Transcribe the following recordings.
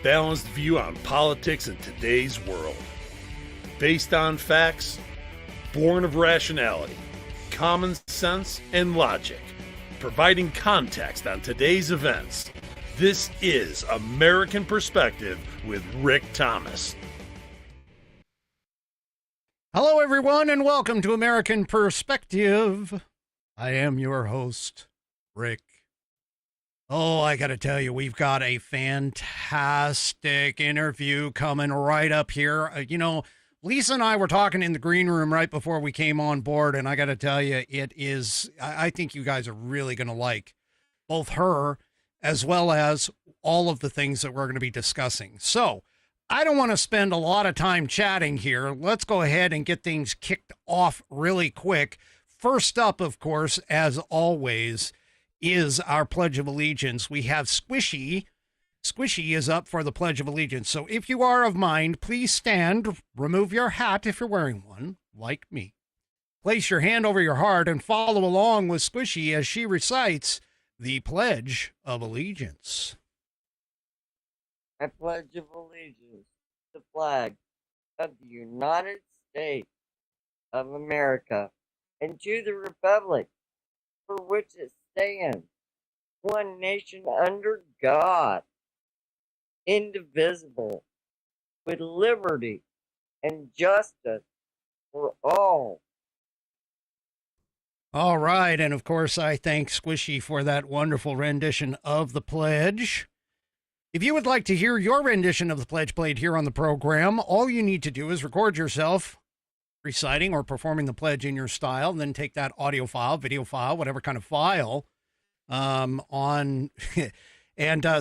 balanced view on politics in today's world. Based on facts, born of rationality, common sense, and logic, providing context on today's events. This is American Perspective with Rick Thomas. Hello, everyone, and welcome to American Perspective. I am your host, Rick. Oh, I got to tell you, we've got a fantastic interview coming right up here. Lisa and I were talking in the green room right before we came on board, and I got to tell you, I think you guys are really going to like both her as well as all of the things that we're going to be discussing. So I don't want to spend a lot of time chatting here. Let's go ahead and get things kicked off really quick. First up, of course, as always, is our Pledge of Allegiance. We have Squishy. Squishy is up for the Pledge of Allegiance. So if you are of mind, please stand, remove your hat if you're wearing one, like me. Place your hand over your heart and follow along with Squishy as she recites the Pledge of Allegiance. I pledge of allegiance to the flag of the United States of America and to the republic for which it stands, one nation under God, indivisible, with liberty and justice for all. All right, and of course I thank Squishy for that wonderful rendition of the pledge. If you would like to hear your rendition of the pledge played here on the program, all you need to do is record yourself reciting or performing the pledge in your style, and then take that audio file, video file, whatever kind of file, and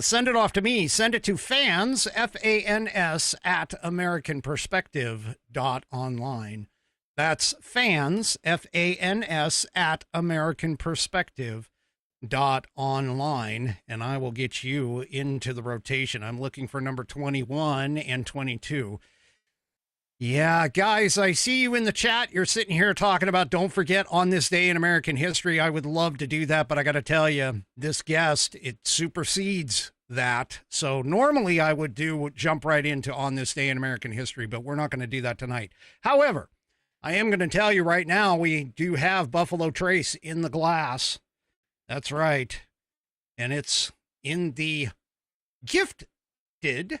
send it off to me. Send it to fans, F-A-N-S, at americanperspective.online. That's fans, F-A-N-S, at americanperspective.online, and I will get you into the rotation. I'm looking for number 21 and 22. Yeah, guys, I see you in the chat. You're sitting here talking about don't forget on this day in American history. I would love to do that, but I got to tell you, this guest, it supersedes that. So normally I would jump right into on this day in American history, but we're not going to do that tonight. However, I am going to tell you right now, we do have Buffalo Trace in the glass. That's right. And it's in the gifted.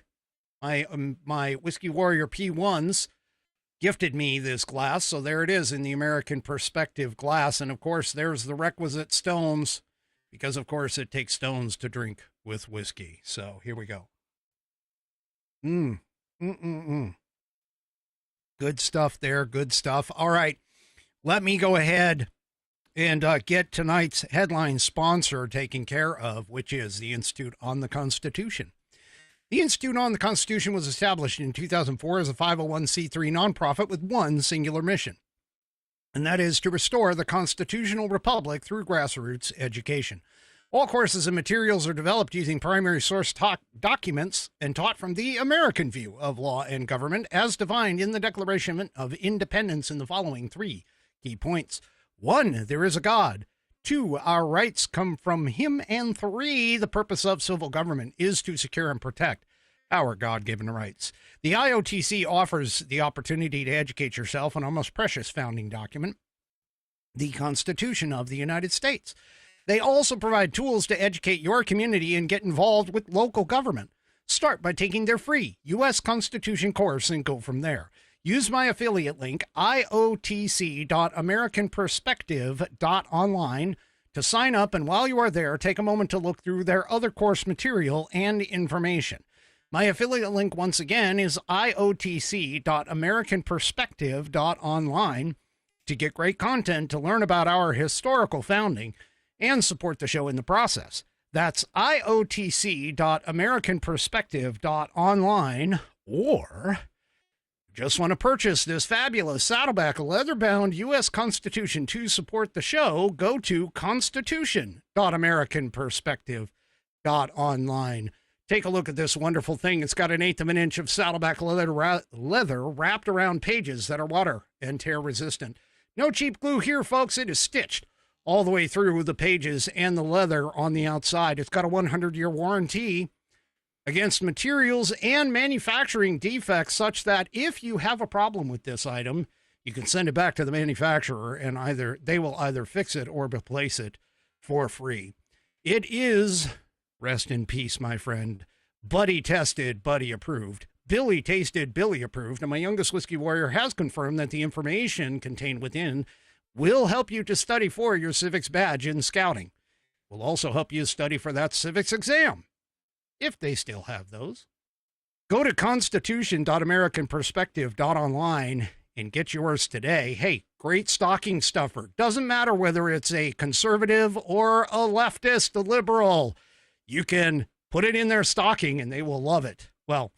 My Whiskey Warrior P1s gifted me this glass, so there it is in the American Perspective glass. And of course, there's the requisite stones, because of course it takes stones to drink with whiskey. So here we go. Good stuff there. Good stuff. All right, let me go ahead and get tonight's headline sponsor taken care of, which is the Institute on the Constitution. The Institute on the Constitution was established in 2004 as a 501c3 nonprofit with one singular mission, and that is to restore the constitutional republic through grassroots education. All courses and materials are developed using primary source documents and taught from the American view of law and government as defined in the Declaration of Independence in the following three key points. 1, there is a God. 2, our rights come from him. And 3, the purpose of civil government is to secure and protect our God-given rights. The IOTC offers the opportunity to educate yourself on our most precious founding document, the Constitution of the United States. They also provide tools to educate your community and get involved with local government. Start by taking their free U.S. Constitution course and go from there. Use my affiliate link, iotc.americanperspective.online, to sign up, and while you are there, take a moment to look through their other course material and information. My affiliate link, once again, is iotc.americanperspective.online to get great content to learn about our historical founding and support the show in the process. That's iotc.americanperspective.online, or just want to purchase this fabulous Saddleback leather-bound U.S. Constitution to support the show, go to constitution.americanperspective.online. Take a look at this wonderful thing. It's got 1/8 of an inch of Saddleback leather wrapped around pages that are water and tear resistant. No cheap glue here, folks. It is stitched all the way through the pages and the leather on the outside. It's got a 100-year warranty. against materials and manufacturing defects, such that if you have a problem with this item, you can send it back to the manufacturer and they will either fix it or replace it for free. It is, rest in peace, my friend, buddy tested, buddy approved, Billy tasted, Billy approved, and my youngest whiskey warrior has confirmed that the information contained within will help you to study for your civics badge in scouting. Will also help you study for that civics exam, if they still have those. Go to constitution.americanperspective.online and get yours today. Hey, great stocking stuffer. Doesn't matter whether it's a conservative or a leftist, a liberal. You can put it in their stocking and they will love it. Well,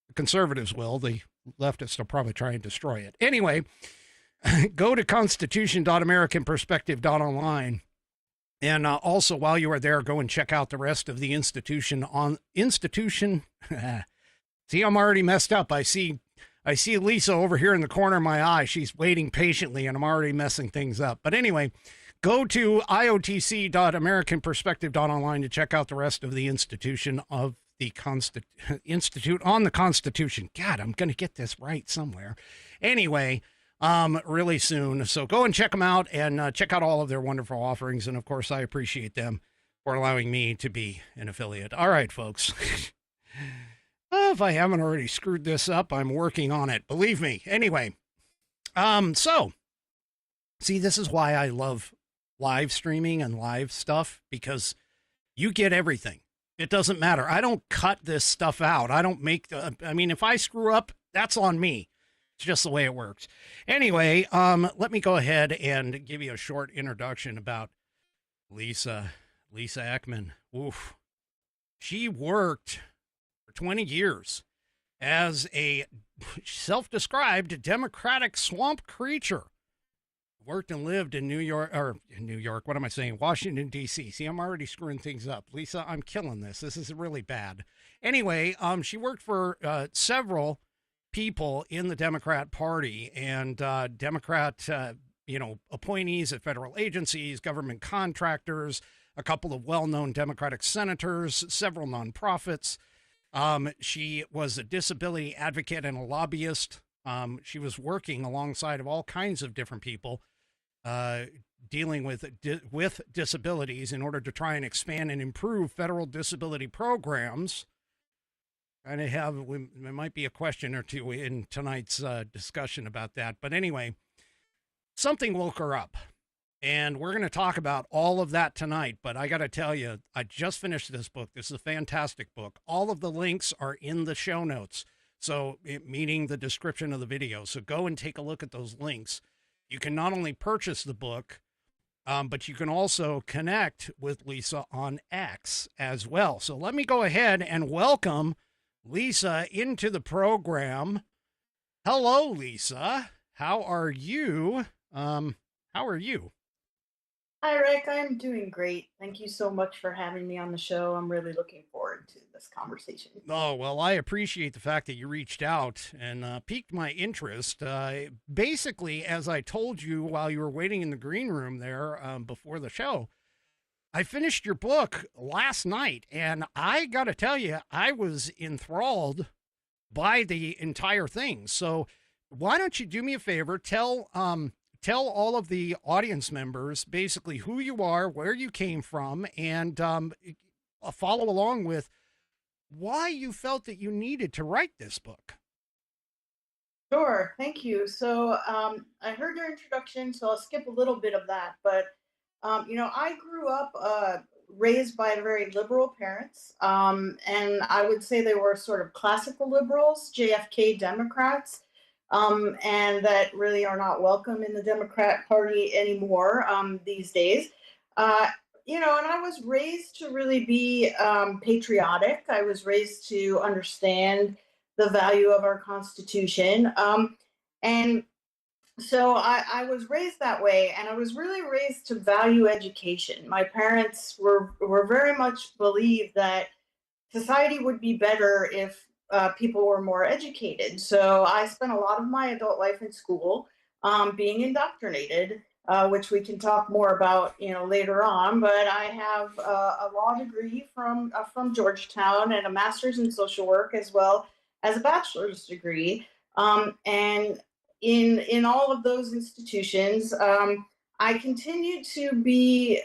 the conservatives will. The leftists will probably try and destroy it. Anyway, go to constitution.americanperspective.online. And also, while you are there, go and check out the rest of the institution. See, I'm already messed up. I see Lisa over here in the corner of my eye. She's waiting patiently, and I'm already messing things up. But anyway, go to IOTC.americanperspective.online to check out the rest of the institution of the Institute on the Constitution. God, I'm going to get this right somewhere. Anyway, really soon. So go and check them out and check out all of their wonderful offerings. And of course, I appreciate them for allowing me to be an affiliate. All right, folks. If I haven't already screwed this up, I'm working on it. Believe me. Anyway, so see, this is why I love live streaming and live stuff, because you get everything. It doesn't matter. I don't cut this stuff out. I don't make if I screw up, that's on me. It's just the way it works. Anyway, let me go ahead and give you a short introduction about Lisa Ekman. Oof. She worked for 20 years as a self-described Democratic swamp creature. Worked and lived in Washington, D.C. See, I'm already screwing things up. Lisa, I'm killing this. This is really bad. Anyway, she worked for several people in the Democrat Party and Democrat, appointees at federal agencies, government contractors, a couple of well-known Democratic senators, several nonprofits. She was a disability advocate and a lobbyist. She was working alongside of all kinds of different people, dealing with disabilities in order to try and expand and improve federal disability programs. And there might be a question or two in tonight's discussion about that. But anyway, something woke her up. And we're going to talk about all of that tonight. But I got to tell you, I just finished this book. This is a fantastic book. All of the links are in the show notes. So, meaning the description of the video. So go and take a look at those links. You can not only purchase the book, but you can also connect with Lisa on X as well. So let me go ahead and welcome Lisa into the program. Hello, Lisa. How are you? How are you? Hi, Rick. I'm doing great. Thank you so much for having me on the show. I'm really looking forward to this conversation. Oh, well, I appreciate the fact that you reached out and piqued my interest. Basically, as I told you while you were waiting in the green room there before the show, I finished your book last night, and I got to tell you, I was enthralled by the entire thing. So why don't you do me a favor, tell all of the audience members basically who you are, where you came from, and follow along with why you felt that you needed to write this book. Sure. Thank you. So I heard your introduction, so I'll skip a little bit of that. But, I grew up raised by very liberal parents, and I would say they were sort of classical liberals, JFK Democrats. And that really are not welcome in the Democrat Party anymore these days. And I was raised to really be patriotic. I was raised to understand the value of our Constitution. And so I was raised that way, and I was really raised to value education. My parents were very much believed that society would be better if people were more educated. So I spent a lot of my adult life in school being indoctrinated which we can talk more about, later on. But I have a law degree from Georgetown and a master's in social work, as well as a bachelor's degree. And in all of those institutions, I continue to be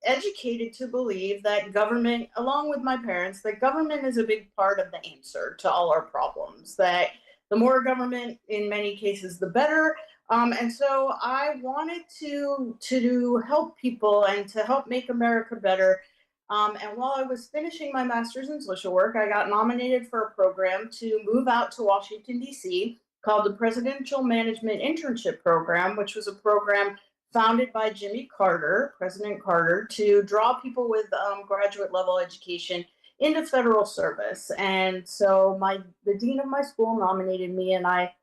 educated to believe that government, along with my parents, that government is a big part of the answer to all our problems. That the more government, in many cases, the better. And so I wanted to help people and to help make America better. And while I was finishing my master's in social work, I got nominated for a program to move out to Washington, D.C., called the Presidential Management Internship Program, which was a program founded by Jimmy Carter, President Carter, to draw people with graduate level education into federal service. And so the dean of my school nominated me, and I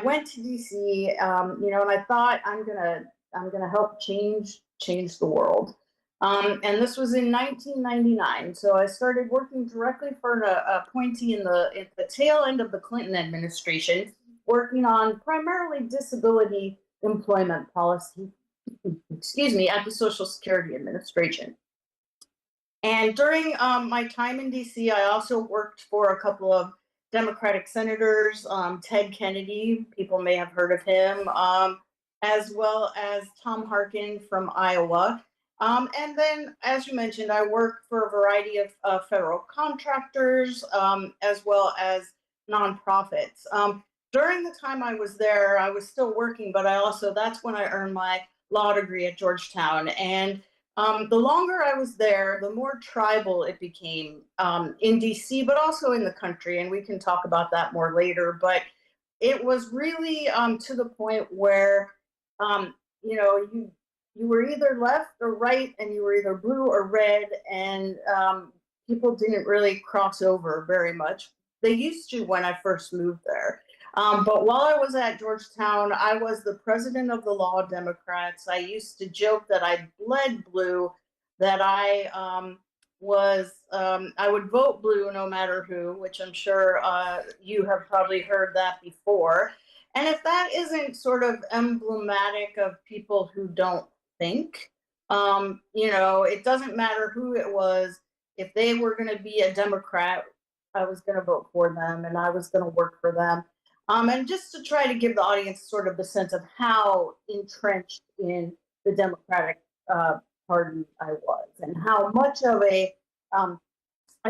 went to DC, and I thought I'm gonna help change the world. And this was in 1999. So I started working directly for an appointee in the tail end of the Clinton administration, working on primarily disability employment policy, at the Social Security Administration. And during my time in DC, I also worked for a couple of Democratic senators, Ted Kennedy, people may have heard of him, as well as Tom Harkin from Iowa. And then, as you mentioned, I worked for a variety of federal contractors, as well as nonprofits. During the time I was there, I was still working, but that's when I earned my law degree at Georgetown. And the longer I was there, the more tribal it became in DC, but also in the country. And we can talk about that more later. But it was really to the point where, you were either left or right, and you were either blue or red, and people didn't really cross over very much. They used to when I first moved there. But while I was at Georgetown, I was the president of the Law Democrats. I used to joke that I bled blue, that I would vote blue no matter who, which I'm sure you have probably heard that before. And if that isn't sort of emblematic of people who don't think, it doesn't matter who it was. If they were going to be a Democrat, I was going to vote for them, and I was going to work for them. And just to try to give the audience sort of the sense of how entrenched in the Democratic Party I was, and how much of a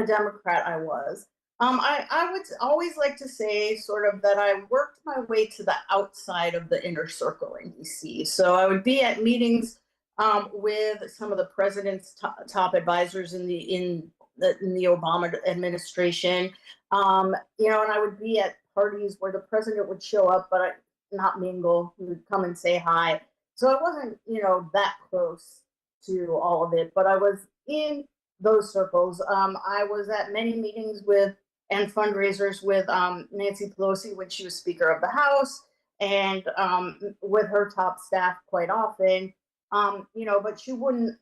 Democrat I was. I would always like to say sort of that I worked my way to the outside of the inner circle in DC. So I would be at meetings with some of the president's top advisors in the Obama administration, and I would be at parties where the president would show up, but not mingle. He would come and say hi. So I wasn't, that close to all of it, but I was in those circles. I was at many meetings and fundraisers with Nancy Pelosi when she was Speaker of the House, and with her top staff quite often. But she wouldn't.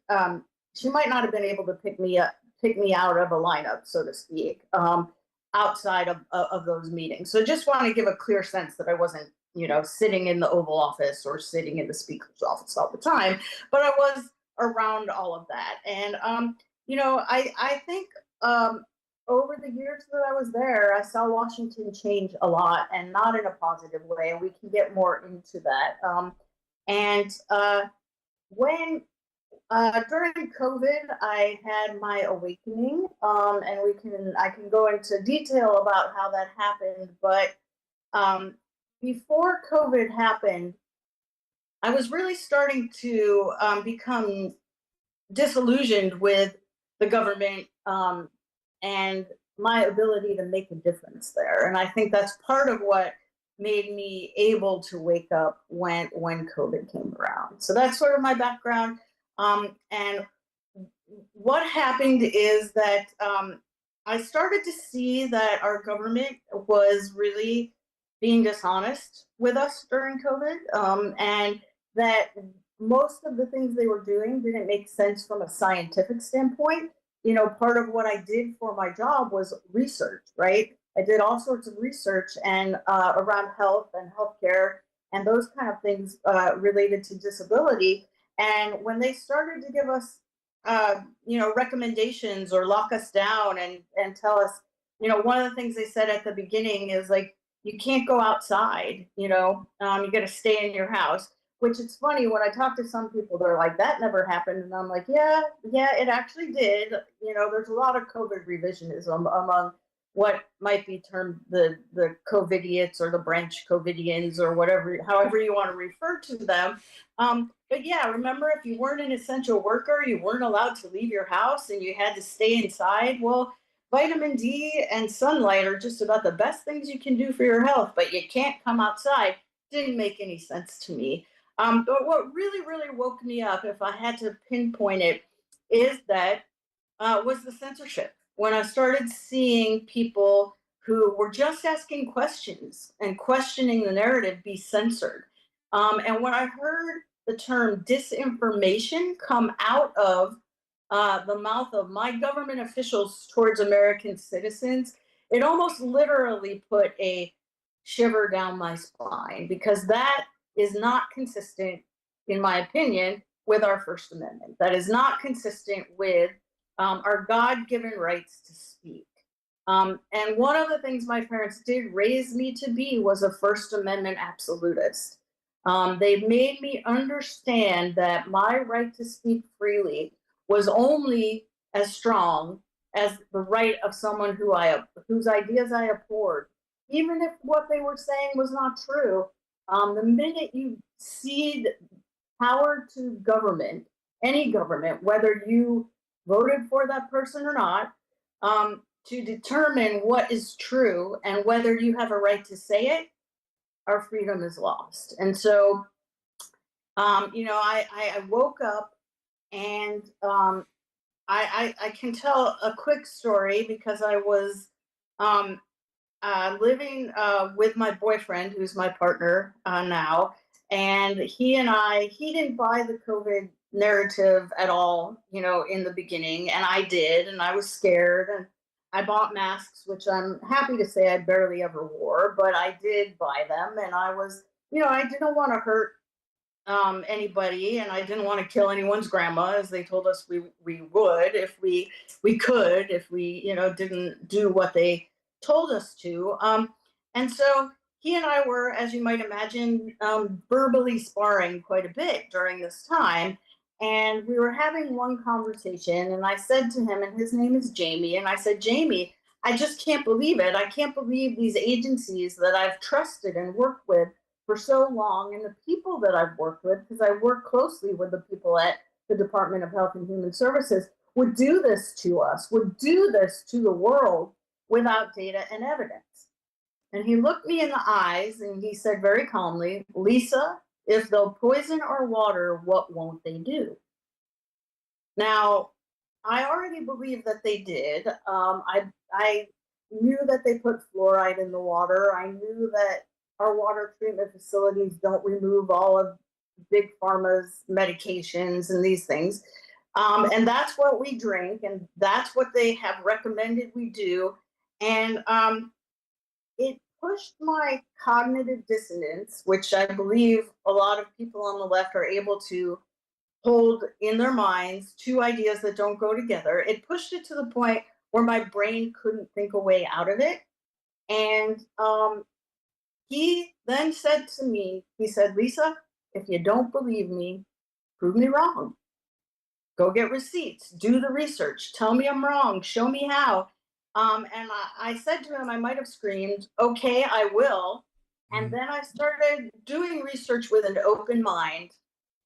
She might not have been able to pick me out of a lineup, so to speak, outside of those meetings. So just want to give a clear sense that I wasn't, sitting in the Oval Office or sitting in the Speaker's office all the time, but I was around all of that. And, I think over the years that I was there, I saw Washington change a lot, and not in a positive way. And we can get more into that. When during COVID, I had my awakening, and I can go into detail about how that happened. But before COVID happened, I was really starting to become disillusioned with the government and my ability to make a difference there. And I think that's part of what made me able to wake up when COVID came around. So that's sort of my background. And what happened is that I started to see that our government was really being dishonest with us during COVID, and that most of the things they were doing didn't make sense from a scientific standpoint. Part of what I did for my job was research, right? I did all sorts of research and around health and healthcare and those kind of things related to disability. And when they started to give us, recommendations or lock us down and tell us, one of the things they said at the beginning is like, you can't go outside, you got to stay in your house. Which it's funny when I talk to some people, they're like, that never happened. And I'm like, yeah, it actually did. There's a lot of COVID revisionism among what might be termed the COVIDiots or the branch COVIDians or whatever, however you want to refer to them. But yeah, remember, if you weren't an essential worker, you weren't allowed to leave your house and you had to stay inside. Well, vitamin D and sunlight are just about the best things you can do for your health, but you can't come outside. Didn't make any sense to me. But what really, really woke me up, if I had to pinpoint it, is that was the censorship. When I started seeing people who were just asking questions and questioning the narrative be censored. And when I heard the term disinformation come out of the mouth of my government officials towards American citizens, it almost literally put a shiver down my spine, because that is not consistent, in my opinion, with our First Amendment. That is not consistent with our God-given rights to speak. And one of the things my parents did raise me to be was a First Amendment absolutist. They made me understand that my right to speak freely was only as strong as the right of someone whose ideas I abhorred, even if what they were saying was not true. The minute you cede power to government, any government, whether you voted for that person or not, to determine what is true and whether you have a right to say it, our freedom is lost. And so, I woke up and I can tell a quick story, because I was living with my boyfriend, who's my partner now, and he didn't buy the COVID narrative at all, in the beginning, and I did, and I was scared, and I bought masks, which I'm happy to say I barely ever wore, but I did buy them, and I was, I didn't want to hurt anybody, and I didn't want to kill anyone's grandma, as they told us we would if we could, if we didn't do what they told us to. And so he and I were, as you might imagine, verbally sparring quite a bit during this time. And we were having one conversation, and I said to him, and his name is Jamie, and I said, Jamie, I just can't believe it. I can't believe these agencies that I've trusted and worked with for so long, and the people that I've worked with, because I work closely with the people at the Department of Health and Human Services, would do this to us, would do this to the world without data and evidence. And he looked me in the eyes and he said very calmly, Lisa, if they'll poison our water, what won't they do? Now, I already believe that they did. I knew that they put fluoride in the water. I knew that our water treatment facilities don't remove all of Big Pharma's medications and these things. And that's what we drink, and that's what they have recommended we do. And it pushed my cognitive dissonance, which I believe a lot of people on the left are able to hold in their minds, two ideas that don't go together. It pushed it to the point where my brain couldn't think a way out of it. And he then said to me, he said, Lisa, if you don't believe me, prove me wrong. Go get receipts, do the research, tell me I'm wrong, show me how. And I said to him, I might have screamed, okay, I will. And then I started doing research with an open mind.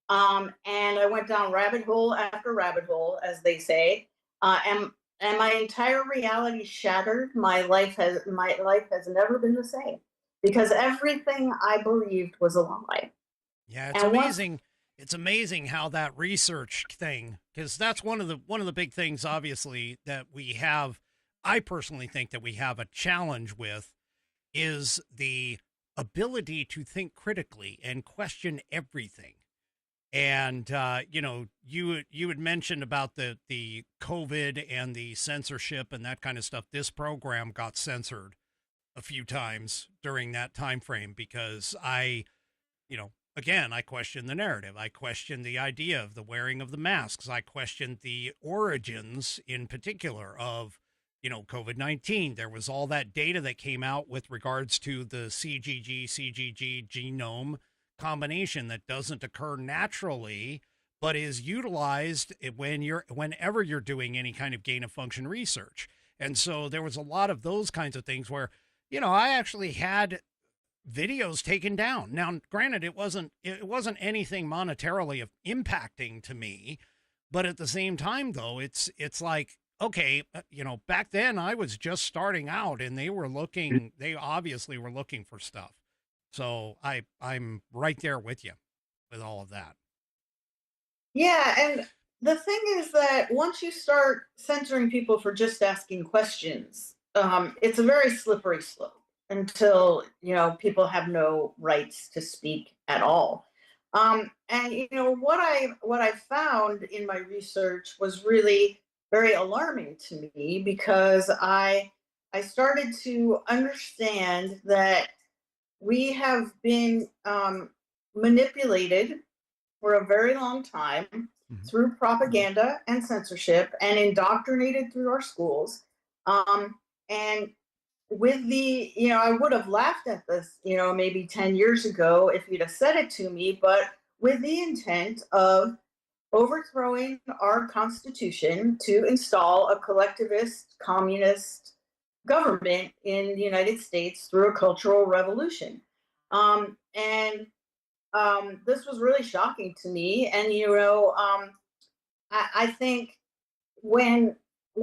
And I went down rabbit hole after rabbit hole, as they say. And my entire reality shattered. My life has never been the same, because everything I believed was a lie. Yeah, it's amazing. It's amazing how that research thing, because that's one of the big things, obviously, that we have. I personally think that we have a challenge with is the ability to think critically and question everything. And you had mentioned about the COVID and the censorship and that kind of stuff. This program got censored a few times during that time frame because I again, I questioned the narrative. I questioned the idea of the wearing of the masks. I questioned the origins in particular of, COVID-19. There was all that data that came out with regards to the CGG genome combination that doesn't occur naturally, but is utilized whenever you're doing any kind of gain of function research. And so there was a lot of those kinds of things where, I actually had videos taken down. Now, granted, it wasn't anything monetarily impacting to me, but at the same time, though, it's like, okay, back then I was just starting out, and they obviously were looking for stuff. So I'm right there with you with all of that. Yeah, and the thing is that once you start censoring people for just asking questions, it's a very slippery slope until people have no rights to speak at all. And what I found in my research was really very alarming to me, because I started to understand that we have been manipulated for a very long time through propaganda and censorship, and indoctrinated through our schools. And with I would have laughed at this, maybe 10 years ago if you'd have said it to me, but with the intent of overthrowing our Constitution to install a collectivist, communist government in the United States through a cultural revolution. This was really shocking to me. And, I think when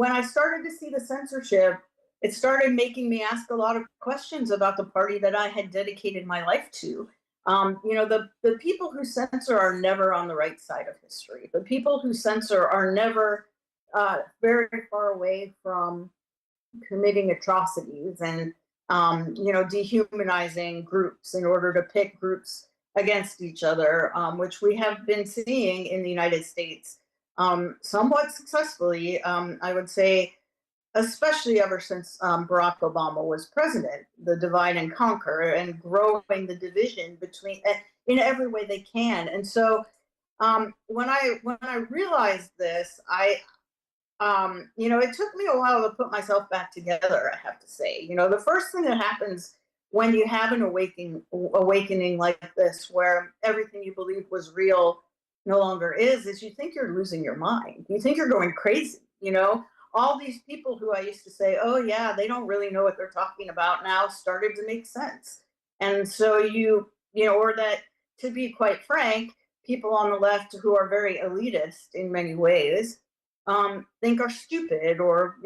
I started to see the censorship, it started making me ask a lot of questions about the party that I had dedicated my life to. The people who censor are never on the right side of history. The people who censor are never very far away from committing atrocities and, dehumanizing groups in order to pit groups against each other, which we have been seeing in the United States somewhat successfully, I would say, especially ever since Barack Obama was president, the divide and conquer and growing the division between in every way they can. And so when I realized this, it took me a while to put myself back together, I have to say. The first thing that happens when you have an awakening like this, where everything you believed was real no longer is you think you're losing your mind. You think you're going crazy, all these people who I used to say, oh yeah, they don't really know what they're talking about, now started to make sense. And so or that, to be quite frank, people on the left who are very elitist in many ways, think are stupid or,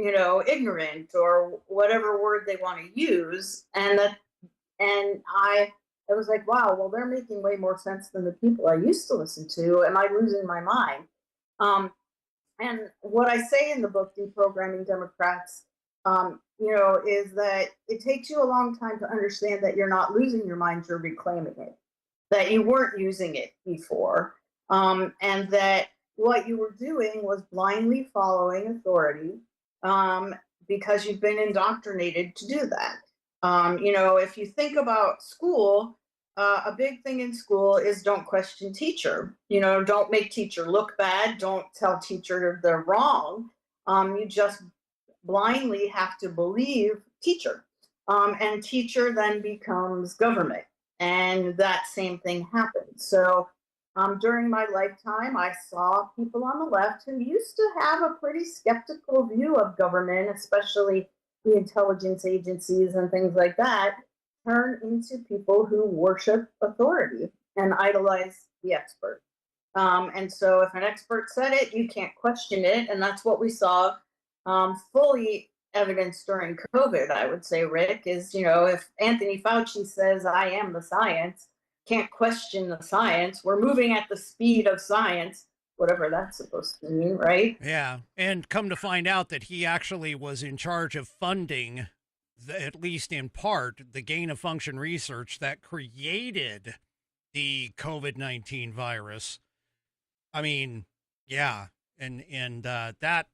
ignorant or whatever word they want to use. And I was like, wow, well, they're making way more sense than the people I used to listen to. Am I losing my mind? And what I say in the book, Deprogramming Democrats, is that it takes you a long time to understand that you're not losing your mind, you're reclaiming it, that you weren't using it before, and that what you were doing was blindly following authority because you've been indoctrinated to do that. If you think about school, a big thing in school is don't question teacher. Don't make teacher look bad. Don't tell teacher they're wrong. You just blindly have to believe teacher. And teacher then becomes government. And that same thing happens. So during my lifetime, I saw people on the left who used to have a pretty skeptical view of government, especially the intelligence agencies and things like that, turn into people who worship authority and idolize the expert. And so if an expert said it, you can't question it. And that's what we saw fully evidenced during COVID, I would say, Rick, is, if Anthony Fauci says, I am the science, can't question the science. We're moving at the speed of science, whatever that's supposed to mean, right? Yeah. And come to find out that he actually was in charge of funding, at least in part, the gain of function research that created the COVID-19 virus. I mean, yeah. And that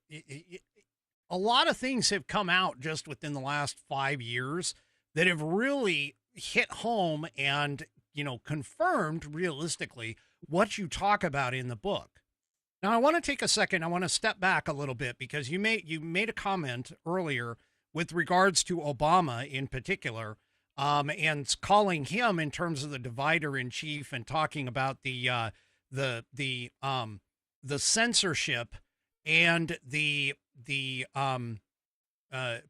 a lot of things have come out just within the last 5 years that have really hit home and confirmed realistically what you talk about in the book. Now, I want to take a second. I want to step back a little bit because you made a comment earlier with regards to Obama in particular, and calling him in terms of the divider in chief and talking about the censorship and the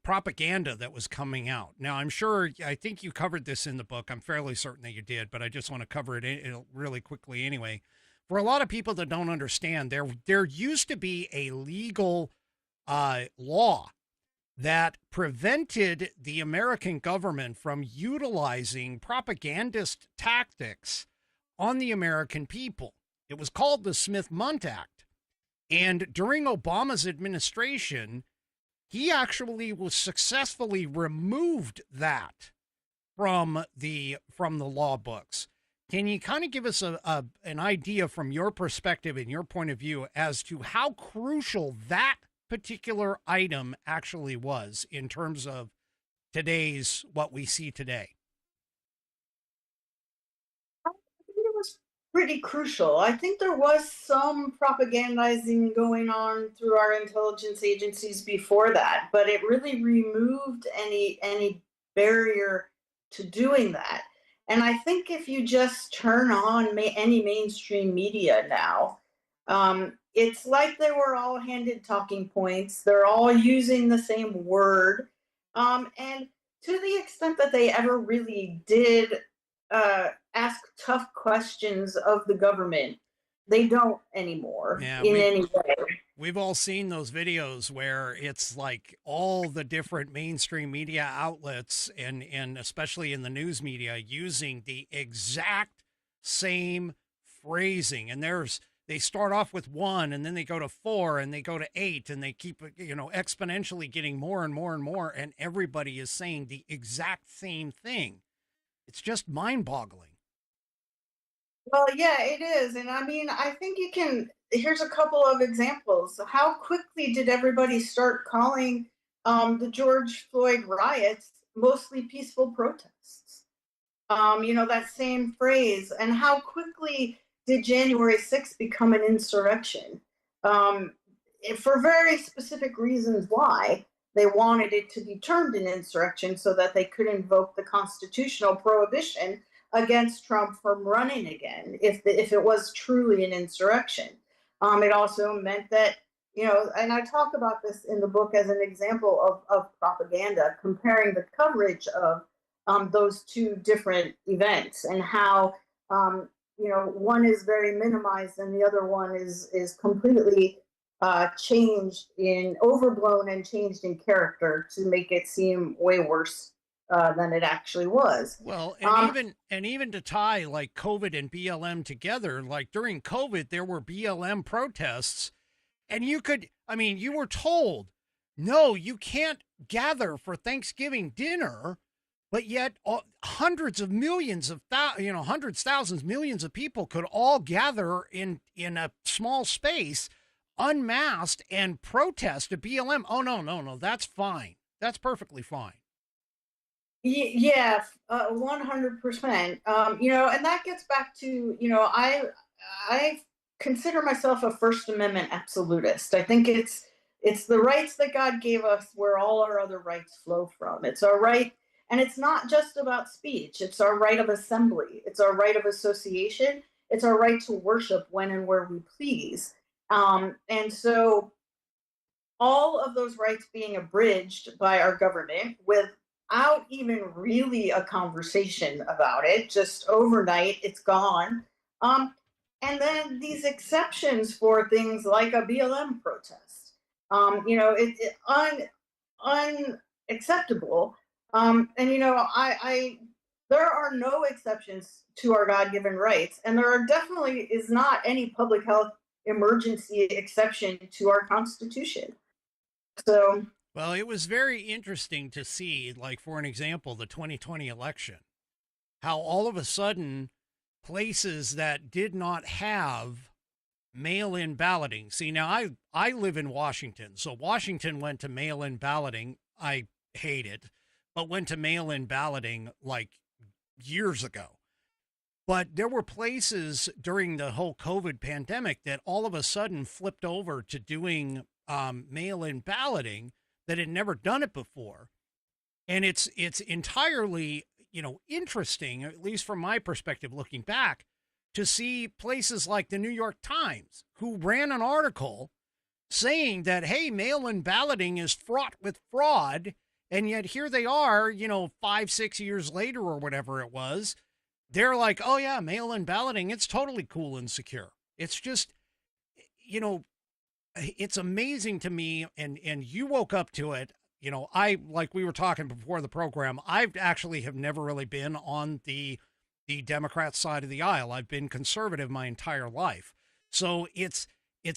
propaganda that was coming out. Now, I think you covered this in the book. I'm fairly certain that you did, but I just want to cover it really quickly anyway. For a lot of people that don't understand, there used to be a legal law that prevented the American government from utilizing propagandist tactics on the American people. It was called the Smith-Mundt Act. And during Obama's administration, he actually was successfully removed that from the law books. Can you kind of give us an idea from your perspective and your point of view as to how crucial that particular item actually was in terms of what we see today? I think it was pretty crucial. I think there was some propagandizing going on through our intelligence agencies before that, but it really removed any barrier to doing that. And I think if you just turn on any mainstream media now, it's like they were all handed talking points. They're all using the same word. And to the extent that they ever really did ask tough questions of the government, they don't anymore in any way. We've all seen those videos where it's like all the different mainstream media outlets and especially in the news media using the exact same phrasing. And they start off with 1 and then they go to 4 and they go to 8 and they keep, exponentially getting more and more and more. And everybody is saying the exact same thing. It's just mind boggling. Well, yeah, it is. And I mean, I think here's a couple of examples. How quickly did everybody start calling the George Floyd riots mostly peaceful protests? That same phrase. And how quickly did January 6th become an insurrection? For very specific reasons why. They wanted it to be termed an insurrection so that they could invoke the constitutional prohibition against Trump from running again if it was truly an insurrection. It also meant that, and I talk about this in the book as an example of propaganda, comparing the coverage of those two different events and how, one is very minimized and the other one is completely changed overblown and changed in character to make it seem way worse than it actually was. Well, and even to tie like COVID and BLM together, like during COVID, there were BLM protests and you were told, no, you can't gather for Thanksgiving dinner, but yet hundreds, thousands, millions of people could all gather in a small space unmasked and protest a BLM. Oh, no, that's fine. That's perfectly fine. Yeah, 100%. And that gets back to, I consider myself a First Amendment absolutist. I think it's the rights that God gave us where all our other rights flow from. It's our right, and it's not just about speech. It's our right of assembly. It's our right of association. It's our right to worship when and where we please. And so all of those rights being abridged by our government without even really a conversation about it, just overnight, it's gone. And then these exceptions for things like a BLM protest, it's unacceptable. There are no exceptions to our God-given rights, and there definitely is not any public health emergency exception to our Constitution. So, well, it was very interesting to see, like, for an example, the 2020 election, how all of a sudden places that did not have mail-in balloting. See, now I live in Washington, so Washington went to mail-in balloting. I hate it, but went to mail-in balloting like years ago. But there were places during the whole COVID pandemic that all of a sudden flipped over to doing mail-in balloting that had never done it before. And it's entirely, interesting, at least from my perspective, looking back, to see places like the New York Times, who ran an article saying that, hey, mail-in balloting is fraught with fraud. And yet here they are, 5-6 years later or whatever it was. They're like, oh yeah, mail-in balloting, it's totally cool and secure. It's just, it's amazing to me. And you woke up to it. Like we were talking before the program, I've actually have never really been on the Democrat side of the aisle. I've been conservative my entire life. So it's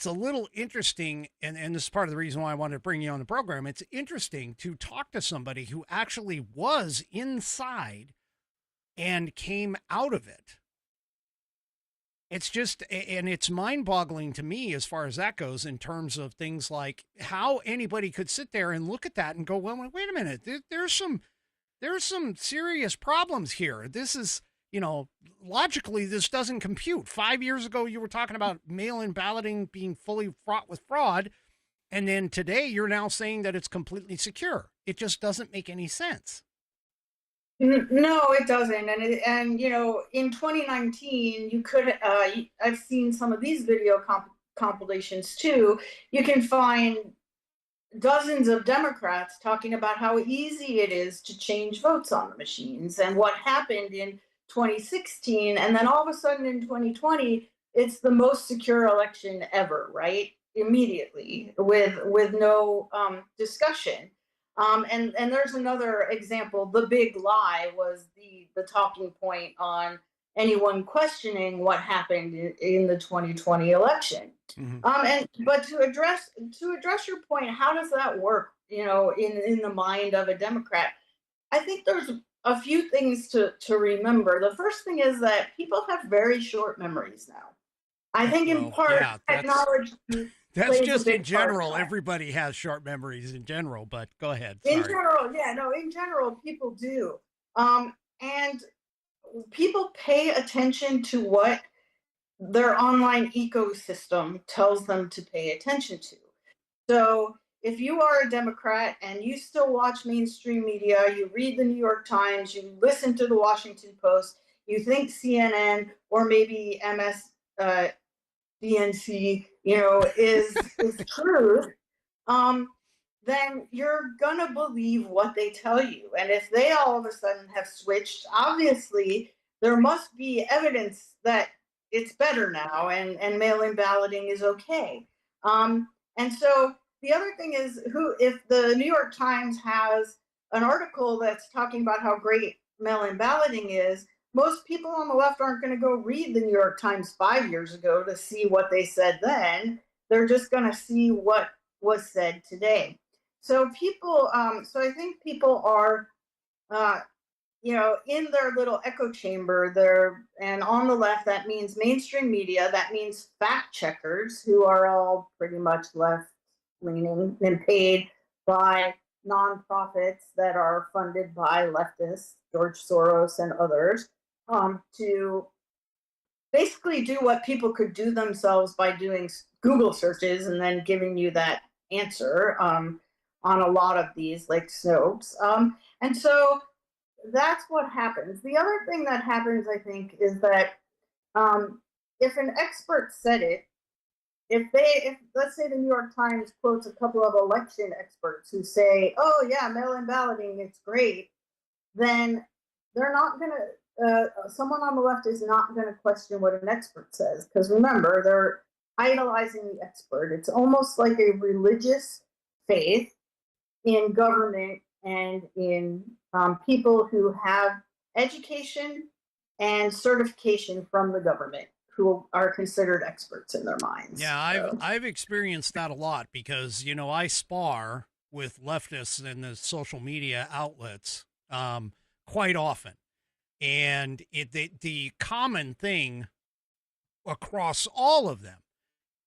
a little interesting. And this is part of the reason why I wanted to bring you on the program. It's interesting to talk to somebody who actually was inside and came out of it. It's just, and it's mind-boggling to me as far as that goes, in terms of things like how anybody could sit there and look at that and go, well, wait a minute, there's some serious problems here. This is, logically, this doesn't compute. 5 years ago, you were talking about mail-in balloting being fully fraught with fraud. And then today you're now saying that it's completely secure. It just doesn't make any sense. No, it doesn't. And in 2019, you could. I've seen some of these video compilations too. You can find dozens of Democrats talking about how easy it is to change votes on the machines and what happened in 2016, and then all of a sudden in 2020, it's the most secure election ever, right? Immediately, with no discussion. And there's another example. The big lie was the talking point on anyone questioning what happened in the 2020 election. Mm-hmm. But to address your point, how does that work? In the mind of a Democrat, I think there's a few things to remember. The first thing is that people have very short memories now. I think in part technology. That's just in general. Everybody has short memories in general, but go ahead. Sorry. In general, people do. And people pay attention to what their online ecosystem tells them to pay attention to. So if you are a Democrat and you still watch mainstream media, you read the New York Times, you listen to the Washington Post, you think CNN or maybe DNC, is truth, then you're gonna believe what they tell you. And if they all of a sudden have switched, obviously there must be evidence that it's better now and mail-in balloting is okay. And so the other thing is, if the New York Times has an article that's talking about how great mail-in balloting is, most people on the left aren't going to go read the New York Times 5 years ago to see what they said then. They're just going to see what was said today. So so I think people are, in their little echo chamber. And on the left, that means mainstream media. That means fact checkers, who are all pretty much left-leaning and paid by nonprofits that are funded by leftists, George Soros and others. To basically do what people could do themselves by doing Google searches and then giving you that answer on a lot of these, like Snopes. And so that's what happens. The other thing that happens, I think, is that if an expert said it, if let's say the New York Times quotes a couple of election experts who say, oh yeah, mail-in balloting, it's great, then they're not going to, someone on the left is not going to question what an expert says, because remember, they're idolizing the expert. It's almost like a religious faith in government and in people who have education and certification from the government, who are considered experts in their minds. Yeah, I've experienced that a lot because, I spar with leftists and the social media outlets quite often. And the common thing across all of them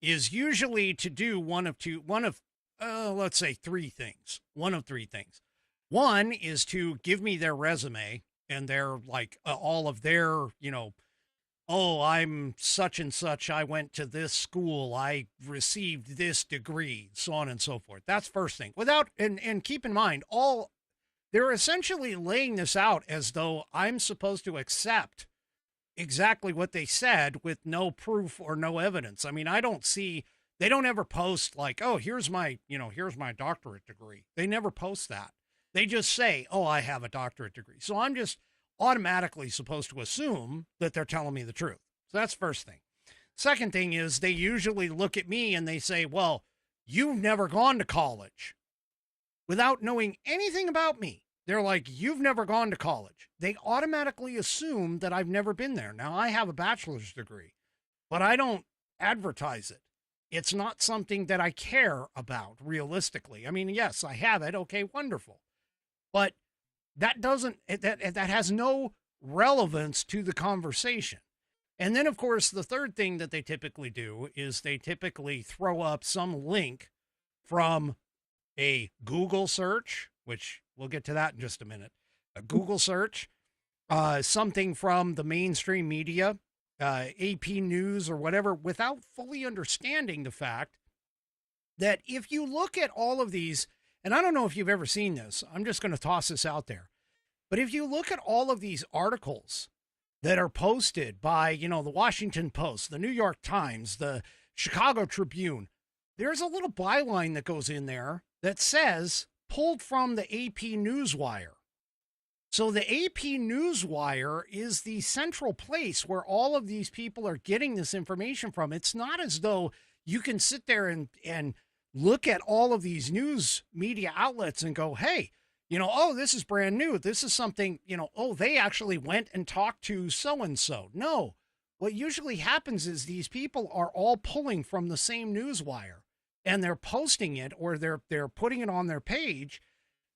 is usually to do let's say three things. One of three things. One is to give me their resume and their all of their, oh, I'm such and such. I went to this school. I received this degree, so on and so forth. That's first thing. And keep in mind, they're essentially laying this out as though I'm supposed to accept exactly what they said with no proof or no evidence. I mean, they don't ever post like, oh, here's my doctorate degree. They never post that. They just say, oh, I have a doctorate degree. So I'm just automatically supposed to assume that they're telling me the truth. So that's first thing. Second thing is they usually look at me and they say, well, you've never gone to college, without knowing anything about me. They're like, you've never gone to college. They automatically assume that I've never been there. Now, I have a bachelor's degree, but I don't advertise it. It's not something that I care about realistically. I mean, yes, I have it. Okay, wonderful. But that has no relevance to the conversation. And then, of course, the third thing that they typically do is they typically throw up some link from a Google search, which we'll get to that in just a minute, a Google search, something from the mainstream media, AP News or whatever, without fully understanding the fact that if you look at all of these, and I don't know if you've ever seen this, I'm just going to toss this out there. But if you look at all of these articles that are posted by, the Washington Post, the New York Times, the Chicago Tribune, there's a little byline that goes in there that says pulled from the AP Newswire. So the AP Newswire is the central place where all of these people are getting this information from. It's not as though you can sit there and look at all of these news media outlets and go, hey, oh, this is brand new. This is something, oh, they actually went and talked to so-and-so. No, what usually happens is these people are all pulling from the same news wire and they're posting it or they're putting it on their page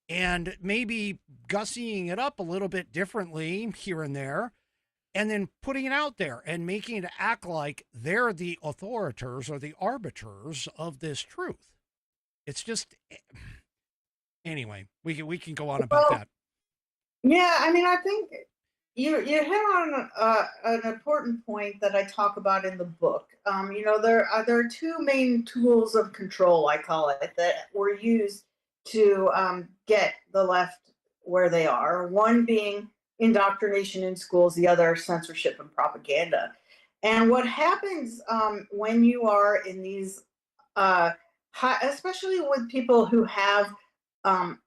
and maybe gussying it up a little bit differently here and there and then putting it out there and making it act like they're the authoritors or the arbiters of this truth. It's just, anyway, we can go on about that. Yeah, I mean, I think you hit on an important point that I talk about in the book. There are two main tools of control, I call it, that were used to get the left where they are. One being indoctrination in schools, the other censorship and propaganda. And what happens when you are in these, especially with people who have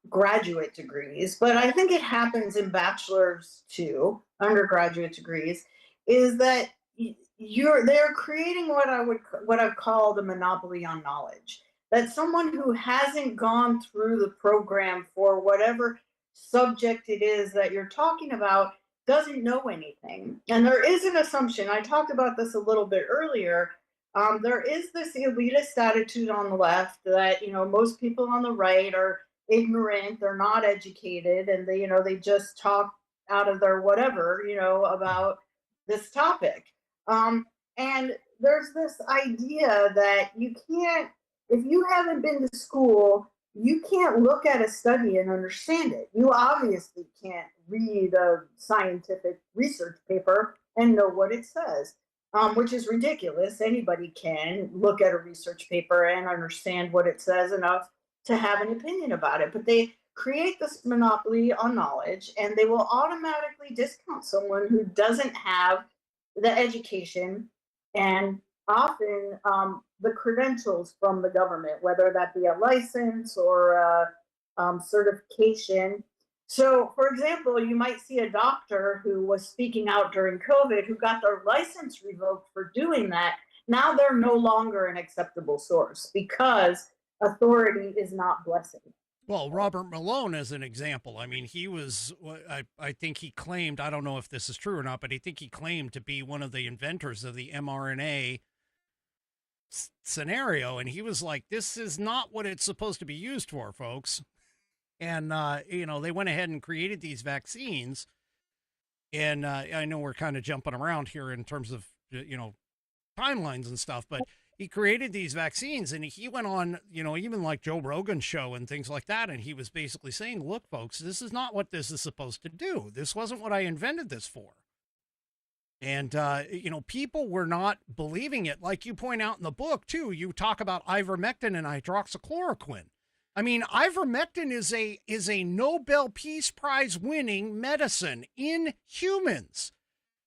graduate degrees, but I think it happens in bachelor's too, undergraduate degrees, is that they're creating what I've called a monopoly on knowledge. That someone who hasn't gone through the program for whatever subject it is that you're talking about doesn't know anything. And there is an assumption, I talked about this a little bit earlier, there is this elitist attitude on the left that, most people on the right are ignorant, they're not educated, and they just talk out of their whatever, about this topic. And there's this idea that you can't, if you haven't been to school, you can't look at a study and understand it. You obviously can't read a scientific research paper and know what it says, which is ridiculous. Anybody can look at a research paper and understand what it says enough to have an opinion about it. But they create this monopoly on knowledge, and they will automatically discount someone who doesn't have the education and often the credentials from the government, whether that be a license or a certification. So, for example, you might see a doctor who was speaking out during COVID who got their license revoked for doing that. Now they're no longer an acceptable source because authority is not blessing. Well, Robert Malone, as an example, I mean, he was, I think he claimed, I don't know if this is true or not, but I think he claimed to be one of the inventors of the mRNA scenario. And he was like, this is not what it's supposed to be used for, folks. And, they went ahead and created these vaccines. And I know we're kind of jumping around here in terms of, timelines and stuff, but he created these vaccines and he went on, even like Joe Rogan's show and things like that. And he was basically saying, look, folks, this is not what this is supposed to do. This wasn't what I invented this for. And, people were not believing it. Like you point out in the book, too, you talk about ivermectin and hydroxychloroquine. I mean, ivermectin is a Nobel Peace Prize winning medicine in humans.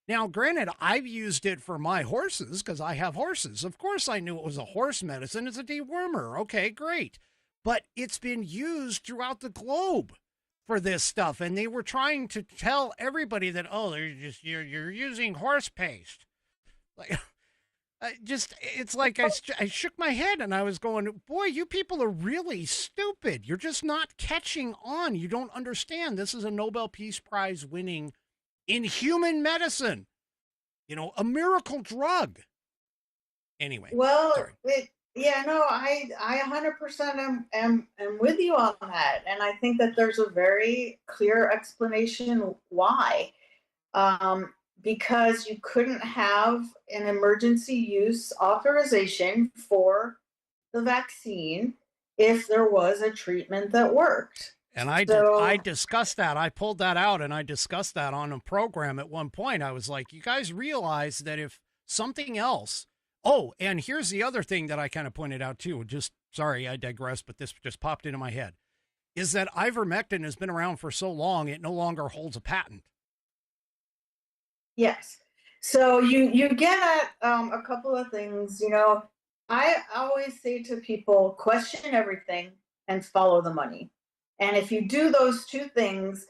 Now, granted, I've used it for my horses because I have horses. Of course, I knew it was a horse medicine. It's a dewormer. Okay, great. But it's been used throughout the globe for this stuff, and they were trying to tell everybody that, oh, you're using horse paste. Like, it's like I shook my head and I was going, boy, you people are really stupid. You're just not catching on. You don't understand. This is a Nobel Peace Prize winning in human medicine, a miracle drug. Anyway, Well, sorry. I 100% am with you on that. And I think that there's a very clear explanation why. Because you couldn't have an emergency use authorization for the vaccine if there was a treatment that worked. And I discussed that. I pulled that out and I discussed that on a program at one point. I was like, you guys realize that if something else. Oh, and here's the other thing that I kind of pointed out too. Just sorry, I digress, but this just popped into my head. Is that ivermectin has been around for so long, it no longer holds a patent. Yes. So you get at a couple of things. I always say to people, question everything and follow the money. And if you do those two things,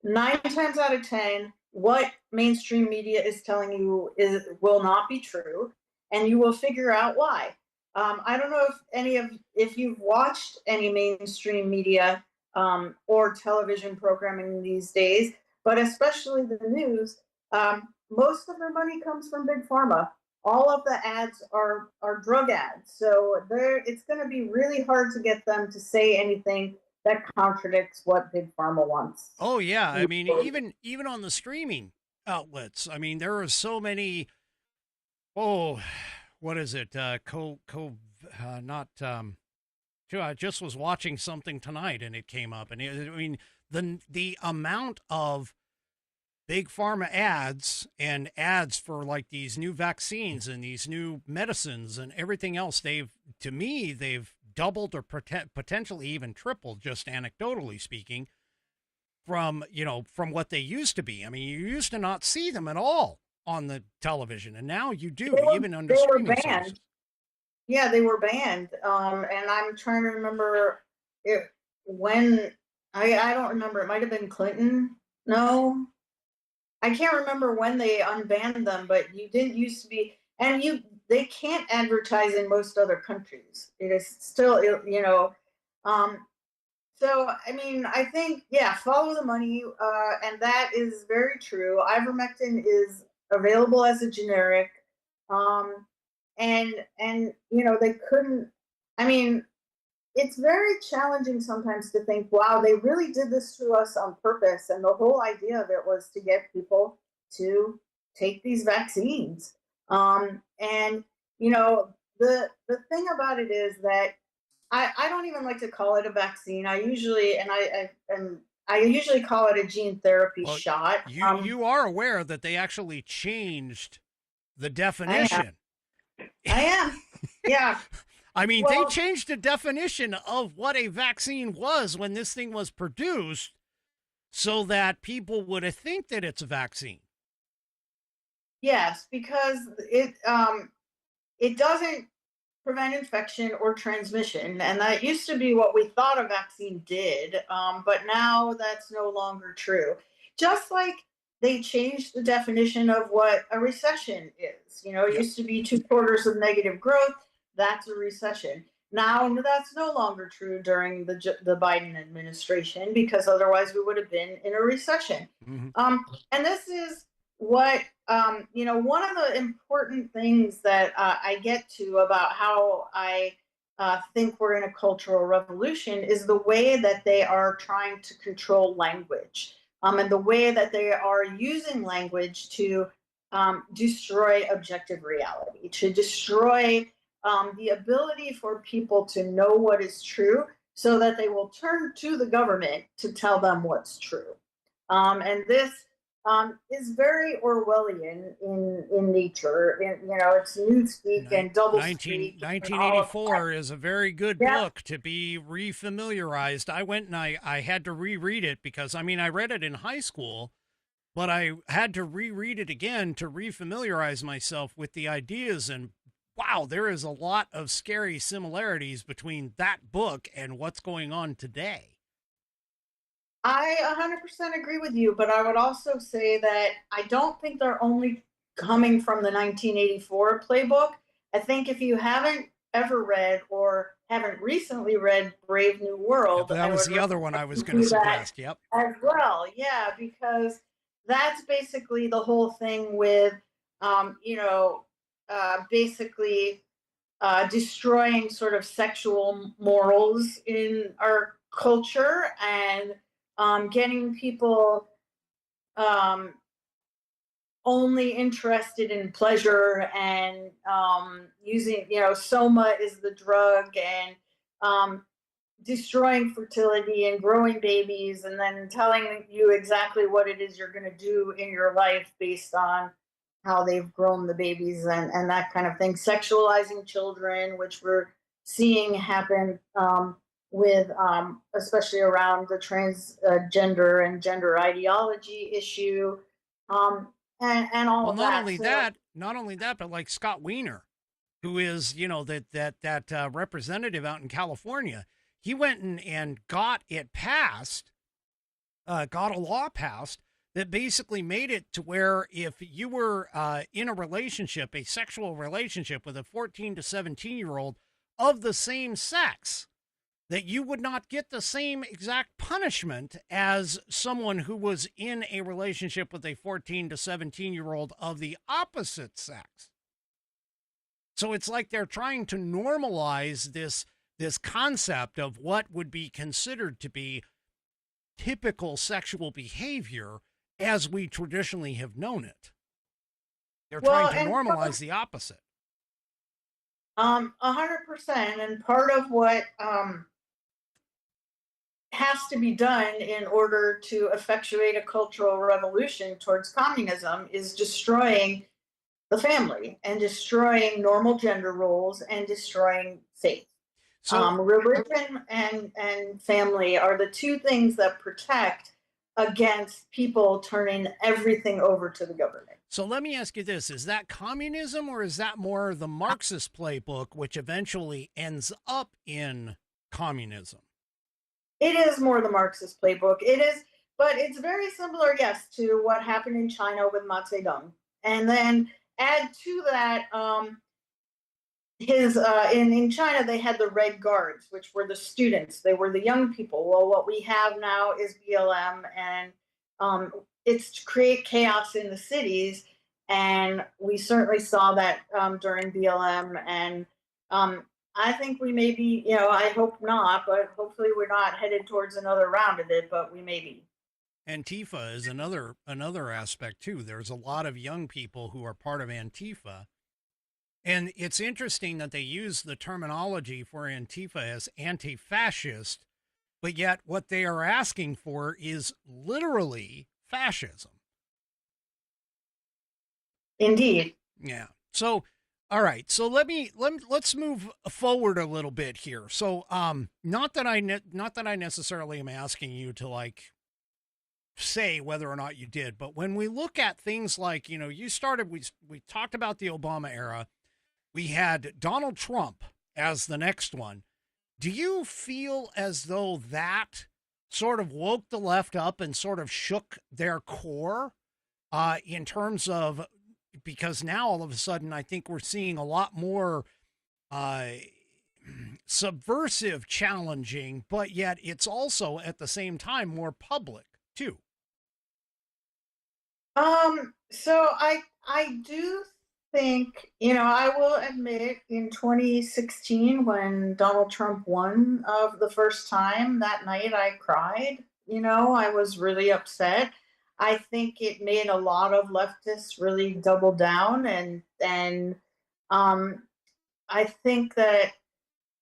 9 times out of 10, what mainstream media is telling you will not be true, and you will figure out why. I don't know if you've watched any mainstream media or television programming these days, but especially the news. Most of their money comes from big pharma. All of the ads are drug ads, so it's going to be really hard to get them to say anything that contradicts what big pharma wants. Oh yeah, I mean, even on the streaming outlets, I mean, there are so many. Oh, what is it? I just was watching something tonight, and it came up, and the amount of big pharma ads and ads for like these new vaccines and these new medicines and everything else, they've doubled or potentially even tripled, just anecdotally speaking, from what they used to be. I mean, you used to not see them at all on the television, and now you do, even under streaming services. Yeah, they were banned. And I'm trying to remember when I don't remember. It might have been Clinton. No, I can't remember when they unbanned them, but you didn't used to be, and they can't advertise in most other countries. It is still, so, I mean, I think, follow the money, and that is very true. Ivermectin is available as a generic, and they couldn't, I mean, it's very challenging sometimes to think, wow, they really did this to us on purpose. And the whole idea of it was to get people to take these vaccines. And, the thing about it is that I don't even like to call it a vaccine. I usually call it a gene therapy shot. You are aware that they actually changed the definition. I am. Yeah. I mean, they changed the definition of what a vaccine was when this thing was produced so that people would think that it's a vaccine. Yes, because it doesn't prevent infection or transmission, and that used to be what we thought a vaccine did, but now that's no longer true. Just like they changed the definition of what a recession is. It used to be 2 quarters of negative growth. That's a recession. Now that's no longer true during the Biden administration, because otherwise we would have been in a recession. Mm-hmm. And this is what, one of the important things that I get to about how I think we're in a cultural revolution is the way that they are trying to control language, and the way that they are using language to destroy objective reality, to destroy the ability for people to know what is true, so that they will turn to the government to tell them what's true. And this is very Orwellian in nature. You know, it's newspeak and double speak. 1984 is a very good Yeah. book to be refamiliarized. I went and I had to reread it because, I mean, I read it in high school, but I had to reread it again to refamiliarize myself with the ideas. And wow, there is a lot of scary similarities between that book and what's going on today. I 100% agree with you, but I would also say that I don't think they're only coming from the 1984 playbook. I think if you haven't ever read or haven't recently read Brave New World, That I was would the other one I was going do to that suggest. Yep. as well. Yeah, because that's basically the whole thing with, you know, basically destroying sort of sexual morals in our culture and getting people um, only interested in pleasure and using, you know, soma is the drug and destroying fertility and growing babies and then telling you exactly what it is you're going to do in your life based on how they've grown the babies and that kind of thing. Sexualizing children, which we're seeing happen with, especially around the transgender and gender ideology issue, and all Well, of that. So, not only that, but like Scott Wiener, who is, you know, that representative out in California, he went and got it passed, got a law passed that basically made it to where if you were in a relationship, a sexual relationship with a 14 to 17-year-old of the same sex, that you would not get the same exact punishment as someone who was in a relationship with a 14 to 17-year-old of the opposite sex. So it's like they're trying to normalize this concept of what would be considered to be typical sexual behavior as we traditionally have known it. They're well, trying to normalize the opposite. 100%. And part of what has to be done in order to effectuate a cultural revolution towards communism is destroying the family and destroying normal gender roles and destroying faith. So Religion and family are the two things that protect against people turning everything over to the government. So let me ask you this. Is that communism or is that more the Marxist playbook, which eventually ends up in communism? It is more the Marxist playbook. It is, but it's very similar, yes, to what happened in China with Mao Zedong. And then add to that, his in China they had the Red Guards, which were the students. They were the young people. Well, what we have now is BLM, and it's to create chaos in the cities. And we certainly saw that during BLM. And I think we may be, you know, I hope not, but hopefully we're not headed towards another round of it, but we may be. Antifa is another aspect too. There's a lot of young people who are part of Antifa. And it's interesting that they use the terminology for Antifa as anti-fascist, but yet what they are asking for is literally fascism. Indeed. Yeah. So, all right. So let's move forward a little bit here. So, not that I necessarily am asking you to like say whether or not you did, but when we look at things like, you know, we talked about the Obama era. We had Donald Trump as the next one. Do you feel as though that sort of woke the left up and sort of shook their core in terms of, because now all of a sudden I think we're seeing a lot more subversive challenging, but yet it's also at the same time more public too. So I do think, you know, I will admit in 2016 when Donald Trump won the first time, that night I cried. You know, I was really upset. I think it made a lot of leftists really double down and I think that,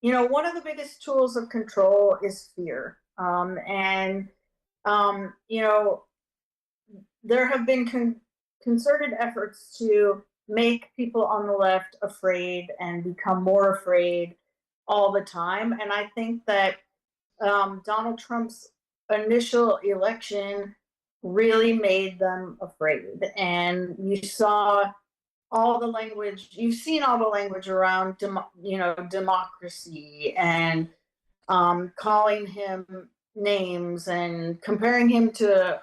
you know, one of the biggest tools of control is fear. You know, there have been concerted efforts to make people on the left afraid and become more afraid all the time. And I think that Donald Trump's initial election really made them afraid. And you saw all the language, you've seen all the language around, democracy and calling him names and comparing him to,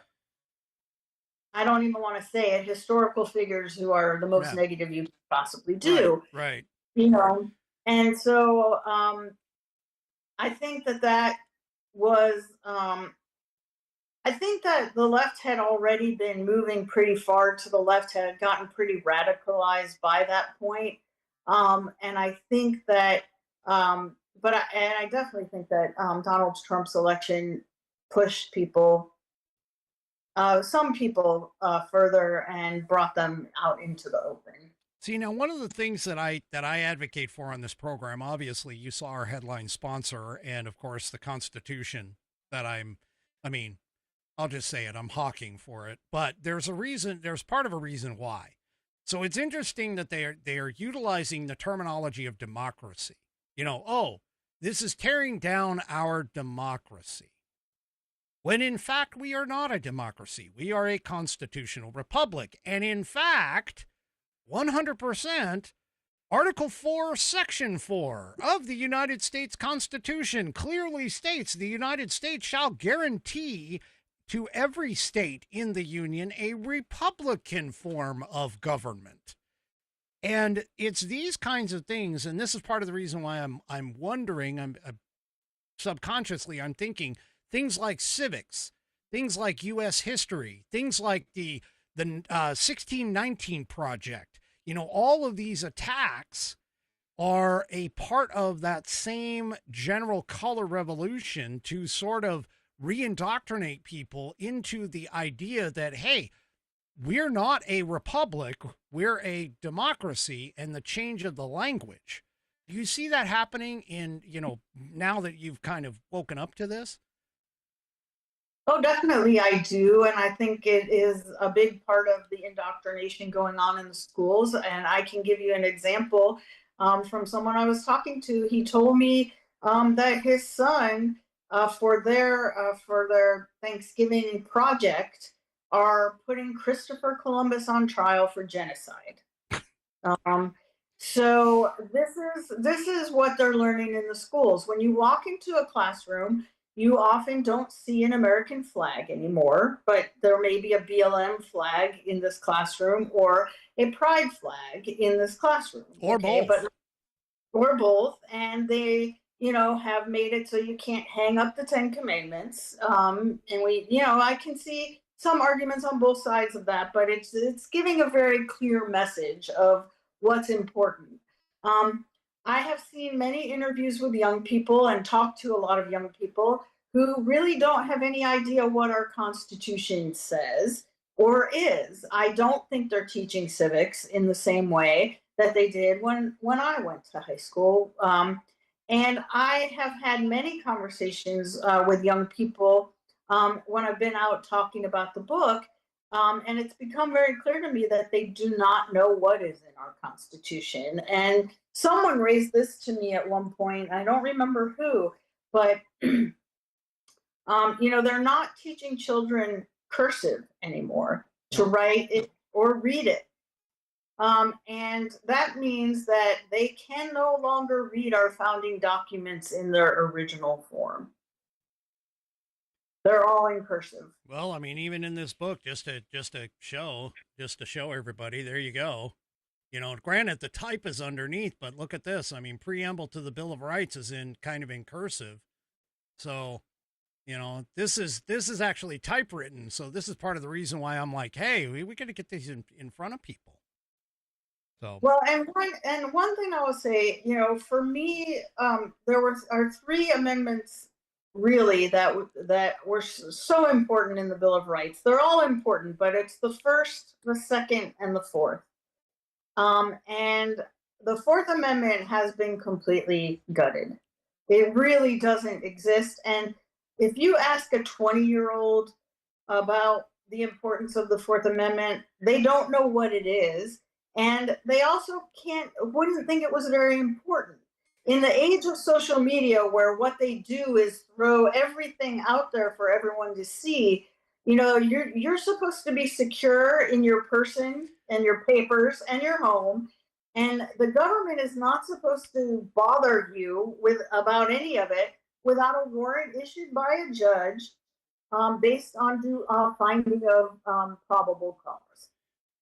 I don't even want to say it, historical figures who are the most negative you could possibly do. Right. And so I think that was, I think that the left had already been moving pretty far to the left, had gotten pretty radicalized by that point. And I think that, I definitely think that Donald Trump's election pushed people, some people, further and brought them out into the open. See, now one of the things that I advocate for on this program, obviously you saw our headline sponsor and of course the Constitution that I'll just say it, I'm hawking for it, but there's part of a reason why. So it's interesting that they are utilizing the terminology of democracy. This is tearing down our democracy. When in fact we are not a democracy. We are a constitutional republic. And in fact, 100%, Article 4, Section 4 of the United States Constitution clearly states the United States shall guarantee to every state in the Union a republican form of government. And it's these kinds of things, and this is part of the reason why I'm wondering, subconsciously I'm thinking things like civics, things like U.S. history, things like the 1619 Project. All of these attacks are a part of that same general color revolution to sort of reindoctrinate people into the idea that, hey, we're not a republic, we're a democracy, and the change of the language. Do you see that happening in, now that you've kind of woken up to this? Oh, definitely I do. And I think it is a big part of the indoctrination going on in the schools. And I can give you an example from someone I was talking to. He told me that his son, for their Thanksgiving project, are putting Christopher Columbus on trial for genocide. So this is what they're learning in the schools. When you walk into a classroom, you often don't see an American flag anymore, but there may be a BLM flag in this classroom or a pride flag in this classroom. Or both. Or both. And they, have made it so you can't hang up the 10 Commandments. And I can see some arguments on both sides of that, but it's giving a very clear message of what's important. I have seen many interviews with young people and talked to a lot of young people who really don't have any idea what our Constitution says or is. I don't think they're teaching civics in the same way that they did when I went to high school. And I have had many conversations with young people when I've been out talking about the book. And it's become very clear to me that they do not know what is in our Constitution. And someone raised this to me at one point. I don't remember who, but they're not teaching children cursive anymore to write it or read it. And that means that they can no longer read our founding documents in their original form. They're all in cursive. Well, even in this book, just to show everybody, there you go. Granted, the type is underneath, but look at this. Preamble to the Bill of Rights is in cursive. So, this is actually typewritten. So this is part of the reason why I'm like, hey, we got to get these in front of people. So well, and one thing I will say, for me, there are three amendments really that were so important in the Bill of Rights. They're all important, but it's the first, the second, and the fourth. And the Fourth Amendment has been completely gutted. It really doesn't exist. And if you ask a 20-year-old about the importance of the Fourth Amendment. They don't know what it is, and they also wouldn't think it was very important. In the age of social media, where what they do is throw everything out there for everyone to see, you're supposed to be secure in your person and your papers and your home, and the government is not supposed to bother you with about any of it without a warrant issued by a judge, based on finding of probable cause.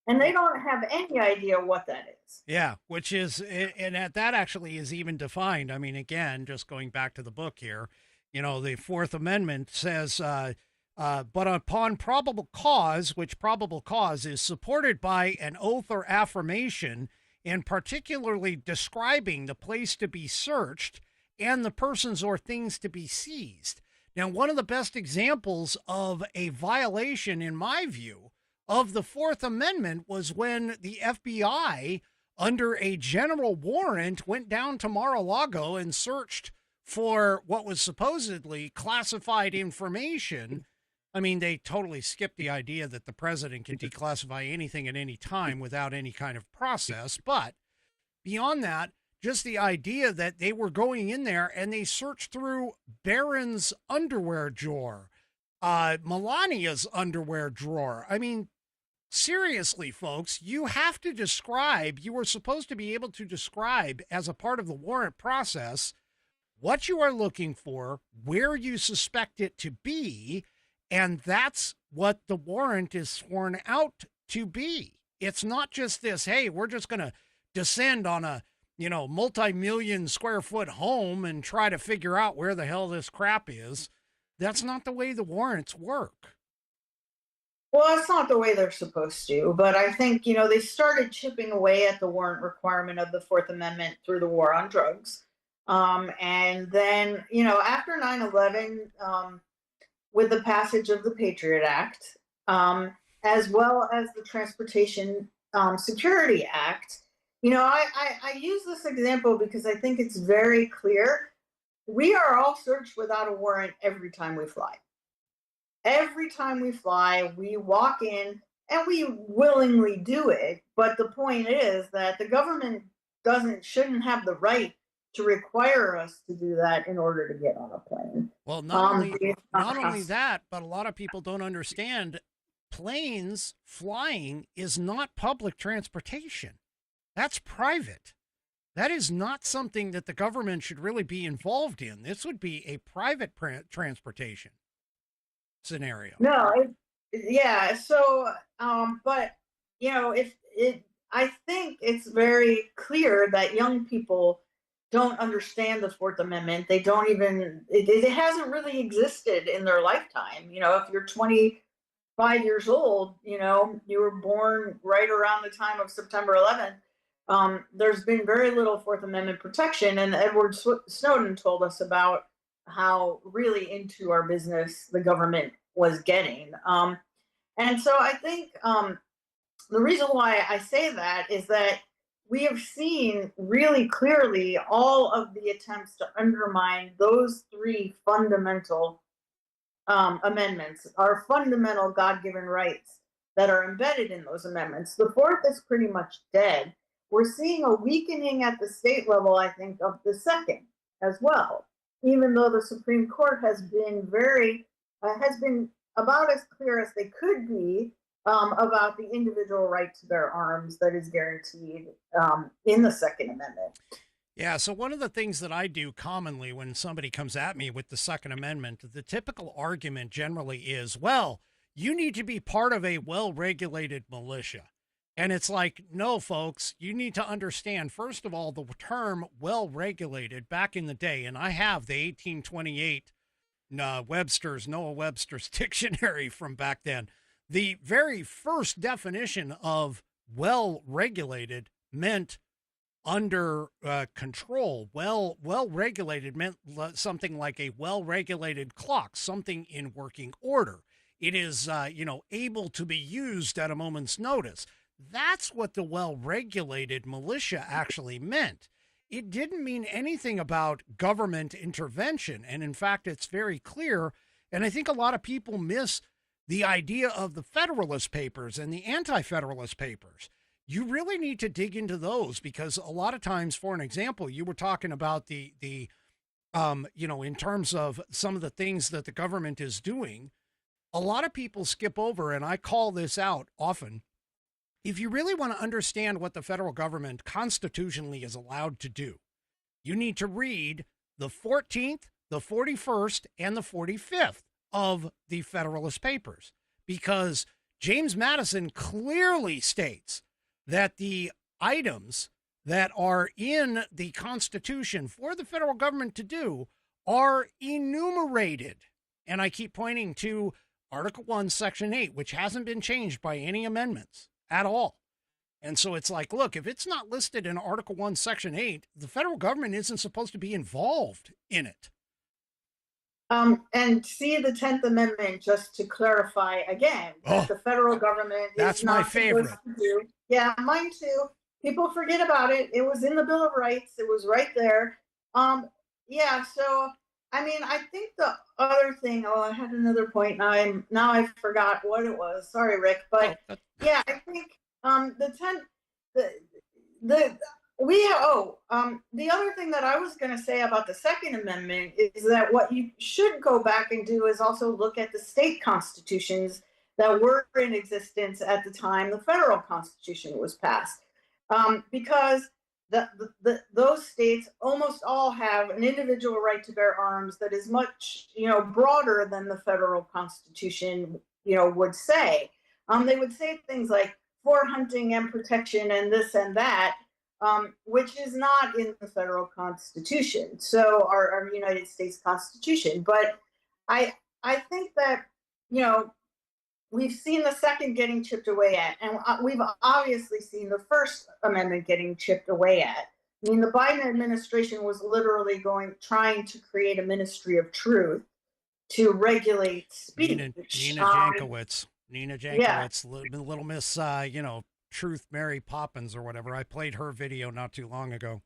And they don't have any idea what that is. Yeah, which is, and that actually is even defined. I mean, again, just going back to the book here, the Fourth Amendment says, but upon probable cause, which probable cause is supported by an oath or affirmation, and particularly describing the place to be searched and the persons or things to be seized. Now, one of the best examples of a violation, in my view, of the Fourth Amendment was when the FBI, under a general warrant, went down to Mar-a-Lago and searched for what was supposedly classified information. I mean, they totally skipped the idea that the president can declassify anything at any time without any kind of process. But beyond that, just the idea that they were going in there and they searched through Barron's underwear drawer, Melania's underwear drawer. I mean, seriously, folks, you have to describe, you were supposed to be able to describe as a part of the warrant process what you are looking for, where you suspect it to be, and that's what the warrant is sworn out to be. It's not just this, hey, we're just going to descend on a, multi-million square foot home and try to figure out where the hell this crap is. That's not the way the warrants work. Well, that's not the way they're supposed to, but I think, they started chipping away at the warrant requirement of the Fourth Amendment through the war on drugs. And then, after 9/11, with the passage of the Patriot Act, as well as the Transportation Security Act, I use this example because I think it's very clear. We are all searched without a warrant every time we fly. Every time we fly, we walk in and we willingly do it. But the point is that the government shouldn't have the right to require us to do that in order to get on a plane. Well, not only that, but a lot of people don't understand planes flying is not public transportation. That's private. That is not something that the government should really be involved in. This would be a private transportation scenario. No, yeah. So, but I think it's very clear that young people don't understand the Fourth Amendment. They don't even, it hasn't really existed in their lifetime. If you're 25 years old, you were born right around the time of September 11th. There's been very little Fourth Amendment protection, and Edward Snowden told us about how really into our business the government was getting. And so I think the reason why I say that is that we have seen really clearly all of the attempts to undermine those three fundamental amendments, our fundamental God-given rights that are embedded in those amendments. The fourth is pretty much dead. We're seeing a weakening at the state level, I think, of the second as well, even though the Supreme Court has been about as clear as they could be about the individual right to bear arms that is guaranteed in the Second Amendment. Yeah, so one of the things that I do commonly when somebody comes at me with the Second Amendment, the typical argument generally is, well, you need to be part of a well-regulated militia. And it's like, no, folks, you need to understand, first of all, the term well-regulated back in the day, and I have the 1828 Noah Webster's dictionary from back then. The very first definition of well-regulated meant under control. Well-regulated meant something like a well-regulated clock, something in working order. It is, able to be used at a moment's notice. That's what the well-regulated militia actually meant. It didn't mean anything about government intervention. And in fact, it's very clear. And I think a lot of people miss the idea of the Federalist Papers and the Anti-Federalist Papers. You really need to dig into those, because a lot of times, for an example, you were talking about the in terms of some of the things that the government is doing, a lot of people skip over, and I call this out often. If you really want to understand what the federal government constitutionally is allowed to do, you need to read the 14th, the 41st, and the 45th of the Federalist Papers, because James Madison clearly states that the items that are in the Constitution for the federal government to do are enumerated. And I keep pointing to Article 1, Section 8, which hasn't been changed by any amendments at all. And so it's like, look, if it's not listed in Article 1, Section 8, the federal government isn't supposed to be involved in it. And see the 10th Amendment, just to clarify again, that the federal government is not supposed to do. Yeah, mine too. People forget about it. It was in the Bill of Rights. It was right there. Yeah, so I mean, I think the other thing, I had another point. Now I forgot what it was. Sorry, Rick. But yeah, I think the other thing that I was going to say about the Second Amendment is that what you should go back and do is also look at the state constitutions that were in existence at the time the federal constitution was passed, because those states almost all have an individual right to bear arms that is much broader than the federal constitution would say. They would say things like for hunting and protection and this and that, which is not in the federal constitution, so our United States Constitution. But I think that we've seen the second getting chipped away at, and we've obviously seen the First Amendment getting chipped away at. I mean, the Biden administration was literally trying to create a ministry of truth to regulate speech. Nina Jankowicz, Little Miss, Truth Mary Poppins or whatever. I played her video not too long ago.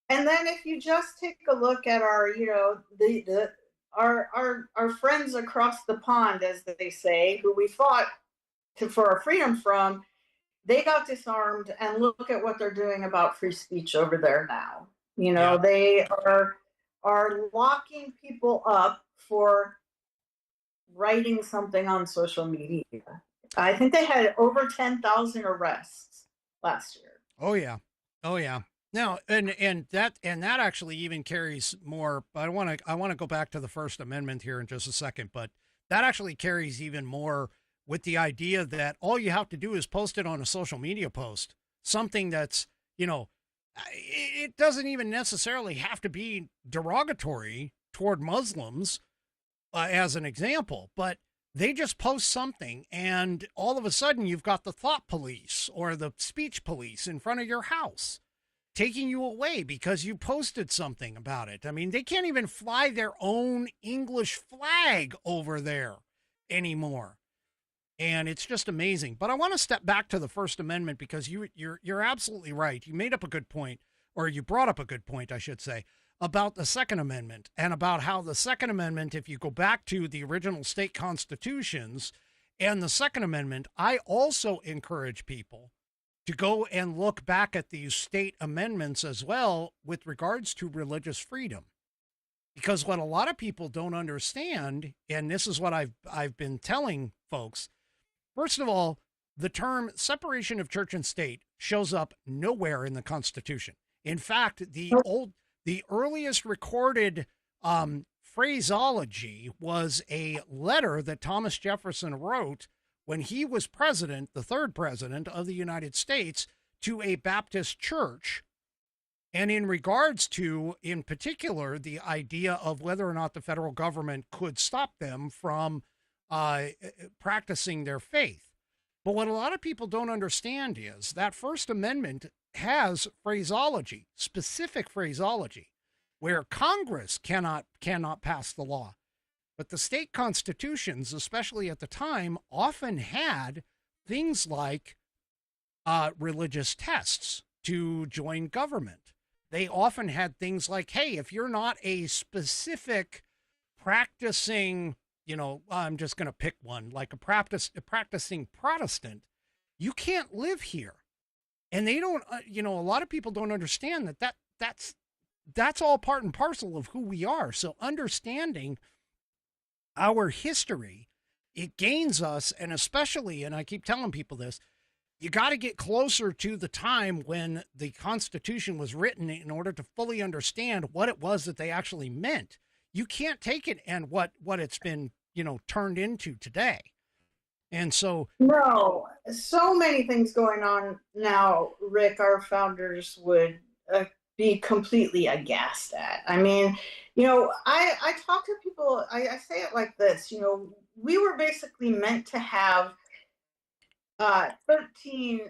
And then if you just take a look at our, our friends across the pond, as they say, who we fought for our freedom from, they got disarmed, and look at what they're doing about free speech over there now. They are locking people up for writing something on social media. I think they had over 10,000 arrests last year. Oh yeah. Now, and that actually even carries more. But I want to go back to the First Amendment here in just a second. But that actually carries even more with the idea that all you have to do is post it on a social media post, something that's it doesn't even necessarily have to be derogatory toward Muslims, as an example, but they just post something, and all of a sudden you've got the thought police or the speech police in front of your house taking you away because you posted something about it. I mean, they can't even fly their own English flag over there anymore. And it's just amazing. But I want to step back to the First Amendment, because you're absolutely right. You made up a good point, or you brought up a good point, I should say, about the Second Amendment, and about how the Second Amendment, if you go back to the original state constitutions and the Second Amendment, I also encourage people to go and look back at these state amendments as well with regards to religious freedom. Because what a lot of people don't understand, and this is what I've been telling folks, first of all, the term separation of church and state shows up nowhere in the Constitution. In fact, the earliest recorded phraseology was a letter that Thomas Jefferson wrote when he was president, the third president of the United States, to a Baptist church. And in regards to, in particular, the idea of whether or not the federal government could stop them from practicing their faith. But what a lot of people don't understand is that First Amendment has phraseology, specific phraseology, where Congress cannot pass the law. But the state constitutions, especially at the time, often had things like religious tests to join government. They often had things like, hey, if you're not a specific practicing I'm just going to pick one, like a practicing Protestant, you can't live here. And they don't, a lot of people don't understand that's all part and parcel of who we are. So understanding our history, it gains us. And especially, and I keep telling people this, you got to get closer to the time when the Constitution was written in order to fully understand what it was that they actually meant. You can't take it and what it's been, turned into today. And so, no, so many things going on now, Rick, our founders would be completely aghast at. I mean, I talk to people, I say it like this, we were basically meant to have 13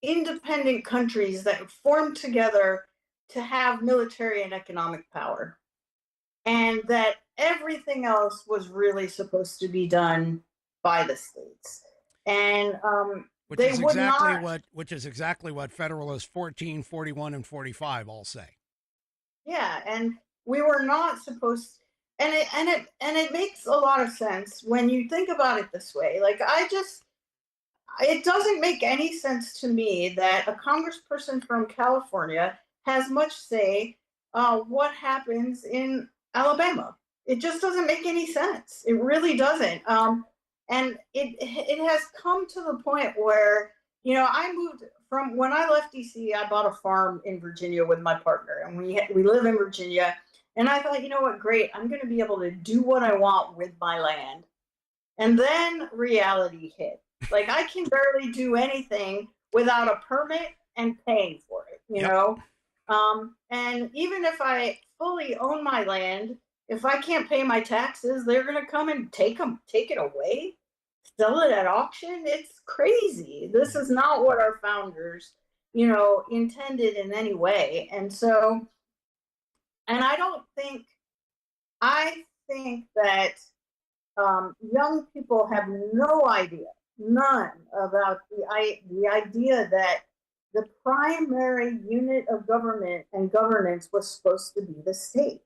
independent countries that formed together to have military and economic power. And that everything else was really supposed to be done by the states. And which is exactly what Federalists 14, 41, and 45 all say. Yeah, and we were not supposed to, and it makes a lot of sense when you think about it this way. Like it doesn't make any sense to me that a congressperson from California has much say what happens in Alabama. It just doesn't make any sense. It really doesn't. And it has come to the point where, I moved from, when I left DC, I bought a farm in Virginia with my partner, and we live in Virginia. And I thought, what, great, I'm going to be able to do what I want with my land. And then reality hit. Like, I can barely do anything without a permit and paying for it, you know? And even if I fully own my land, if I can't pay my taxes, they're going to come and take it away, sell it at auction. It's crazy. This is not what our founders, intended in any way. And so, and I think that young people have no idea, none, about the idea that the primary unit of government and governance was supposed to be the state.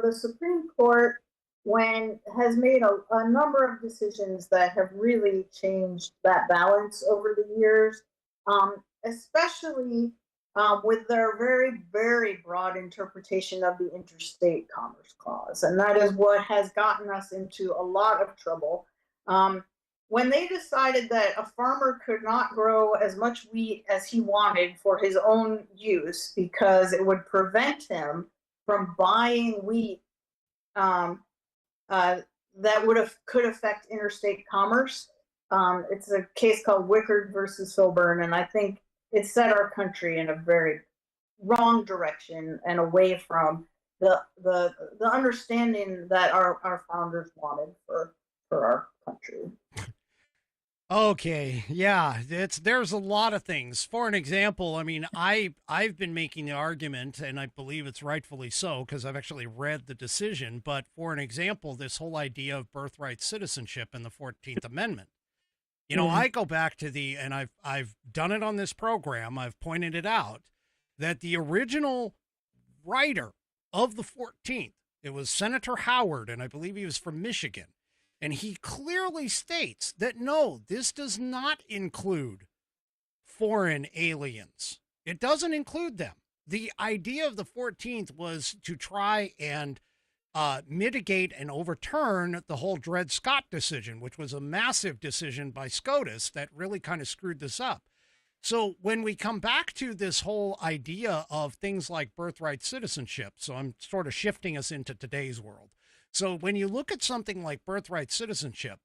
The Supreme Court has made a number of decisions that have really changed that balance over the years, especially with their very, very broad interpretation of the Interstate Commerce Clause. And that is what has gotten us into a lot of trouble. When they decided that a farmer could not grow as much wheat as he wanted for his own use because it would prevent him from buying wheat that could affect interstate commerce. It's a case called Wickard versus Filburn, and I think it set our country in a very wrong direction and away from the understanding that our founders wanted for our country. Okay, yeah, there's a lot of things. For an example, I mean, I've been making the argument, and I believe it's rightfully so, because I've actually read the decision. But for an example, this whole idea of birthright citizenship in the 14th Amendment. I go back to and I've done it on this program. I've pointed it out that the original writer of the 14th, it was Senator Howard, and I believe he was from Michigan. And he clearly states that, no, this does not include foreign aliens. It doesn't include them. The idea of the 14th was to try and mitigate and overturn the whole Dred Scott decision, which was a massive decision by SCOTUS that really kind of screwed this up. So when we come back to this whole idea of things like birthright citizenship, so I'm sort of shifting us into today's world. So when you look at something like birthright citizenship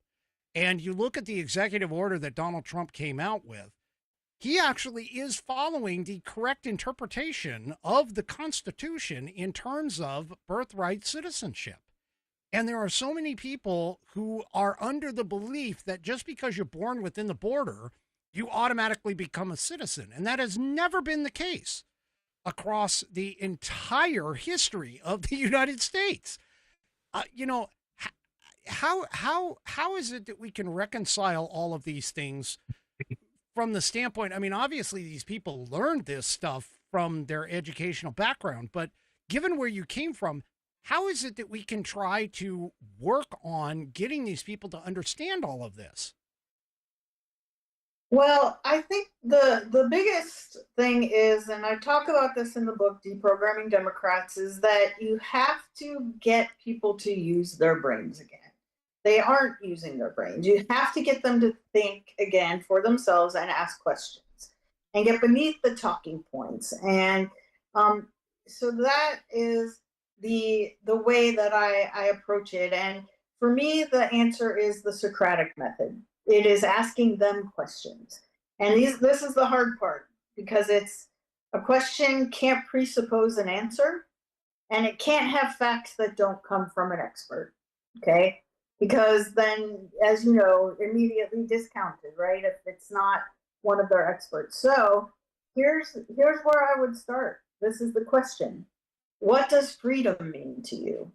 and you look at the executive order that Donald Trump came out with, he actually is following the correct interpretation of the Constitution in terms of birthright citizenship. And there are so many people who are under the belief that just because you're born within the border, you automatically become a citizen. And that has never been the case across the entire history of the United States. How is it that we can reconcile all of these things from the standpoint? I mean, obviously these people learned this stuff from their educational background, but given where you came from, how is it that we can try to work on getting these people to understand all of this? Well, I think the biggest thing is, and I talk about this in the book Deprogramming Democrats, is that you have to get people to use their brains again. They aren't using their brains. You have to get them to think again for themselves and ask questions and get beneath the talking points. And so that is the way that I approach it. And for me, the answer is the Socratic method. It is asking them questions. And this is the hard part, because it's a question can't presuppose an answer, and it can't have facts that don't come from an expert. Okay? Because then, as you know, immediately discounted, right? If it's not one of their experts. So here's where I would start. This is the question. What does freedom mean to you?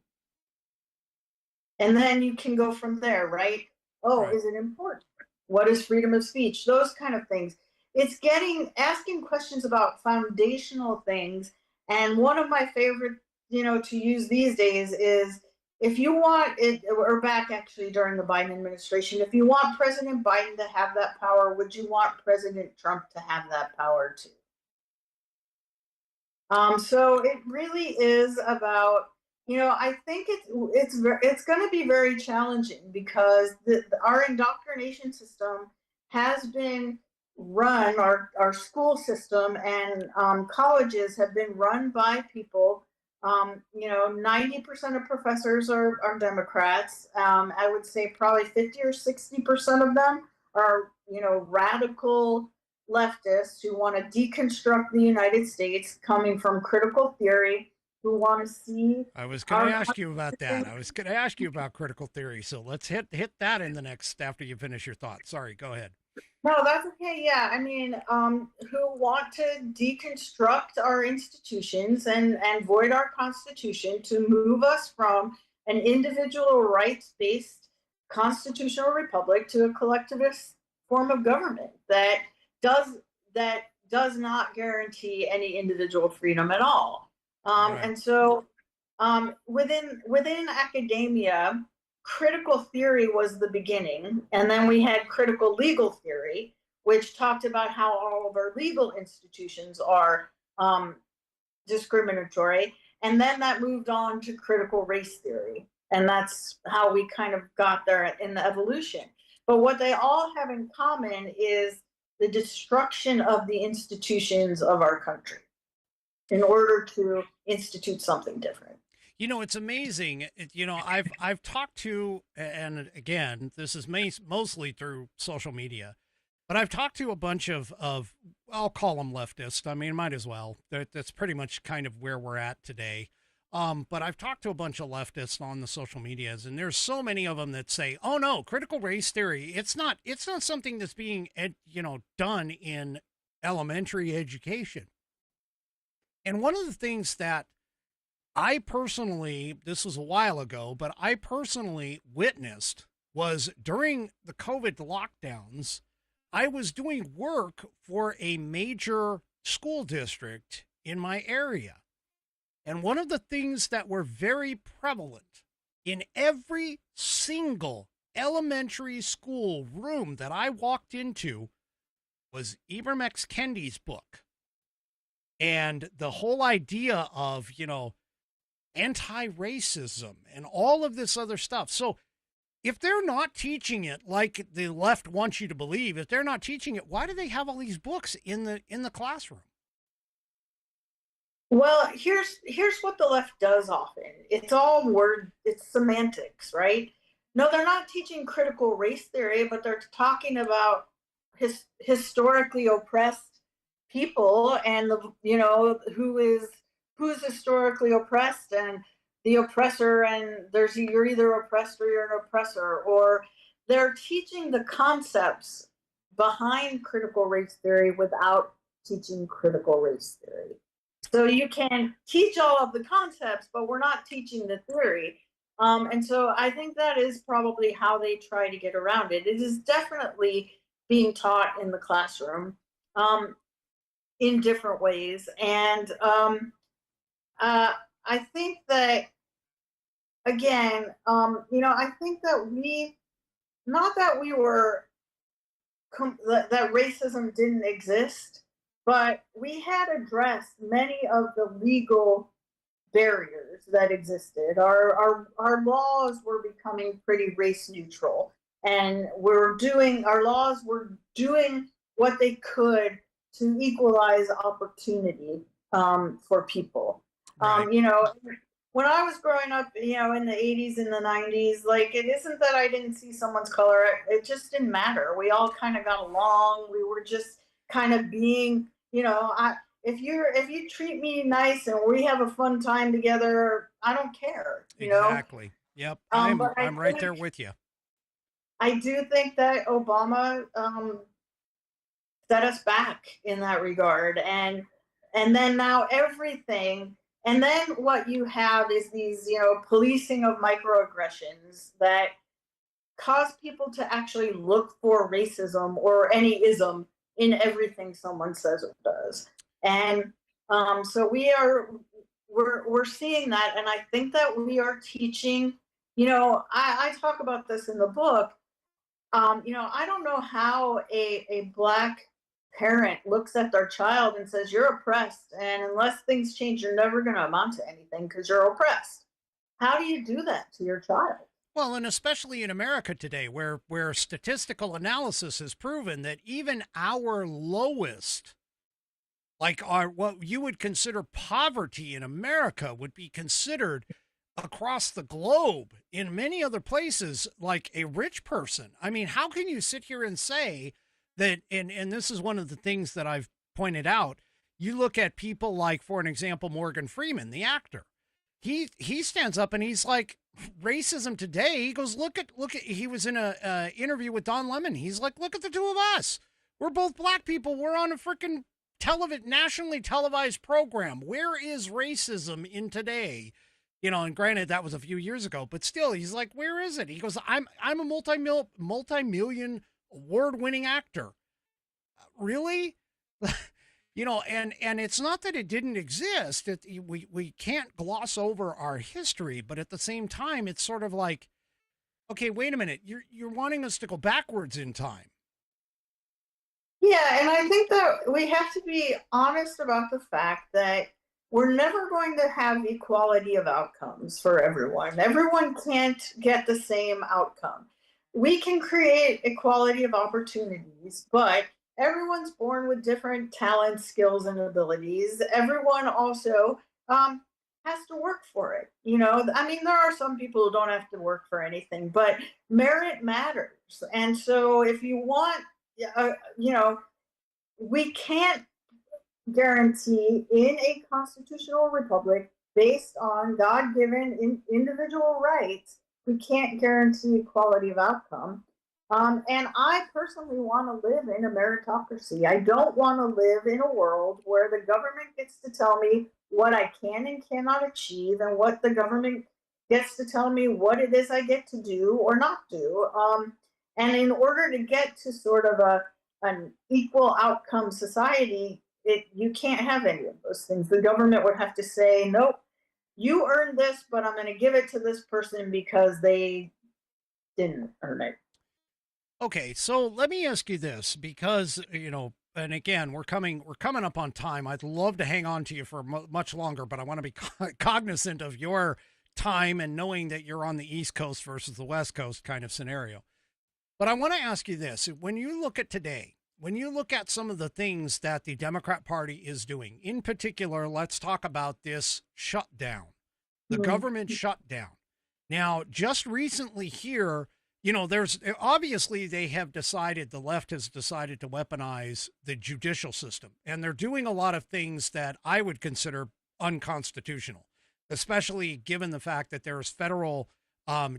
And then you can go from there, right? Oh, Right. is it important? What is freedom of speech? Those kind of things. It's asking questions about foundational things. And one of my favorite, to use these days is, if you want it, or back actually during the Biden administration, if you want President Biden to have that power, would you want President Trump to have that power too? So it really is about, I think it's going to be very challenging, because our indoctrination system has been run, our school system and colleges have been run by people. 90% of professors are Democrats. I would say probably 50 or 60% of them are, radical leftists who want to deconstruct the United States, coming from critical theory, who want to see. I was going to ask you about that. I was going to ask you about critical theory. So let's hit that in the next, after you finish your thought. Sorry, go ahead. No, that's okay. Yeah, I mean, who want to deconstruct our institutions and void our Constitution to move us from an individual rights-based constitutional republic to a collectivist form of government that does not guarantee any individual freedom at all. Right. And so, within academia, critical theory was the beginning, and then we had critical legal theory, which talked about how all of our legal institutions are discriminatory, and then that moved on to critical race theory, and that's how we kind of got there in the evolution. But what they all have in common is the destruction of the institutions of our country in order to institute something different. It's amazing. I've talked to, and again, this is mostly through social media, but I've talked to a bunch of I'll call them leftists. I mean, might as well. That's pretty much kind of where we're at today. But I've talked to a bunch of leftists on the social medias, and there's so many of them that say, "Oh no, critical race theory. It's not something that's being done in elementary education." And one of the things that I personally, this was a while ago, but I personally witnessed was during the COVID lockdowns, I was doing work for a major school district in my area. And one of the things that were very prevalent in every single elementary school room that I walked into was Ibram X. Kendi's book. And the whole idea of, anti-racism and all of this other stuff. So if they're not teaching it like the left wants you to believe, if they're not teaching it, why do they have all these books in the classroom? Well, here's what the left does often. It's all it's semantics, right? No, they're not teaching critical race theory, but they're talking about historically oppressed people, and who's historically oppressed, and the oppressor, and you're either oppressed or you're an oppressor, or they're teaching the concepts behind critical race theory without teaching critical race theory. So you can teach all of the concepts, but we're not teaching the theory. And so I think that is probably how they try to get around it. It is definitely being taught in the classroom in different ways. And I think that again, I think that not that we were, that racism didn't exist, but we had addressed many of the legal barriers that existed. Our laws were becoming pretty race neutral, and our laws were doing what they could to equalize opportunity for people. Right. When I was growing up, in the 80s and the 90s, like, it isn't that I didn't see someone's color. It just didn't matter. We all kind of got along. We were just kind of being, if you treat me nice and we have a fun time together, I don't care. Exactly. Yep. I'm right there with you. I do think that Obama set us back in that regard, and then now everything. And then what you have is these, policing of microaggressions that cause people to actually look for racism or any ism in everything someone says or does. And so we're seeing that, and I think that we are teaching. I talk about this in the book. I don't know how a Black parent looks at their child and says, you're oppressed, and unless things change, you're never going to amount to anything because you're oppressed. How do you do that to your child? Well, and especially in America today, where statistical analysis has proven that even our lowest, like what you would consider poverty in America, would be considered across the globe in many other places like a rich person. I mean, how can you sit here and say that, and this is one of the things that I've pointed out, you look at people like, for an example, Morgan Freeman, the actor. He stands up and he's like, racism today. He goes, look at, he was in a interview with Don Lemon. He's like, look at the two of us. We're both Black people. We're on a freaking nationally televised program. Where is racism in today? And granted, that was a few years ago, but still, he's like, where is it? He goes, I'm a multi-million award-winning actor. Really? And it's not that it didn't exist. We can't gloss over our history, but at the same time, it's sort of like, okay, wait a minute. You're wanting us to go backwards in time. Yeah, and I think that we have to be honest about the fact that we're never going to have equality of outcomes for everyone. Everyone can't get the same outcome. We can create equality of opportunities, but everyone's born with different talents, skills, and abilities. Everyone also has to work for it. I mean, there are some people who don't have to work for anything, but merit matters. And so if you want, we can't guarantee in a constitutional republic based on God-given individual rights, we can't guarantee equality of outcome. And I personally want to live in a meritocracy. I don't want to live in a world where the government gets to tell me what I can and cannot achieve, and what the government gets to tell me what it is I get to do or not do. And in order to get to sort of an equal outcome society, you can't have any of those things. The government would have to say, nope, you earned this, but I'm going to give it to this person because they didn't earn it. Okay, so let me ask you this, because, and again, we're coming up on time. I'd love to hang on to you for much longer, but I want to be cognizant of your time and knowing that you're on the East Coast versus the West Coast kind of scenario. But I want to ask you this. When you look at today, when you look at some of the things that the Democrat Party is doing, in particular, let's talk about this shutdown, the government shutdown. Now, just recently here, there's obviously the left has decided to weaponize the judicial system, and they're doing a lot of things that I would consider unconstitutional, especially given the fact that there's federal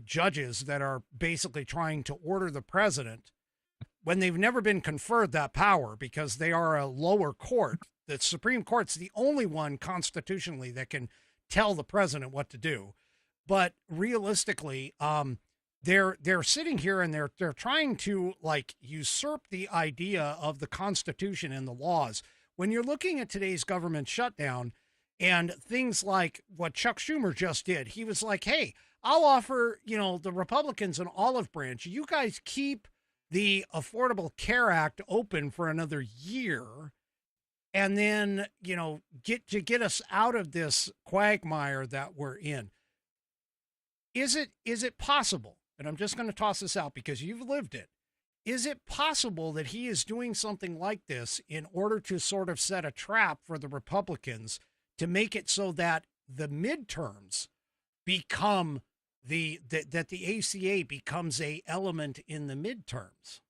judges that are basically trying to order the president when they've never been conferred that power, because they are a lower court. The Supreme Court's the only one constitutionally that can tell the president what to do. But realistically, they're sitting here and they're trying to usurp the idea of the Constitution and the laws. When you're looking at today's government shutdown and things like what Chuck Schumer just did, he was like, hey, I'll offer, the Republicans an olive branch. You guys keep the Affordable Care Act open for another year, and then, get us out of this quagmire that we're in. Is it possible? And I'm just going to toss this out because you've lived it. Is it possible that he is doing something like this in order to sort of set a trap for the Republicans to make it so that the midterms become that the ACA becomes a element in the midterms?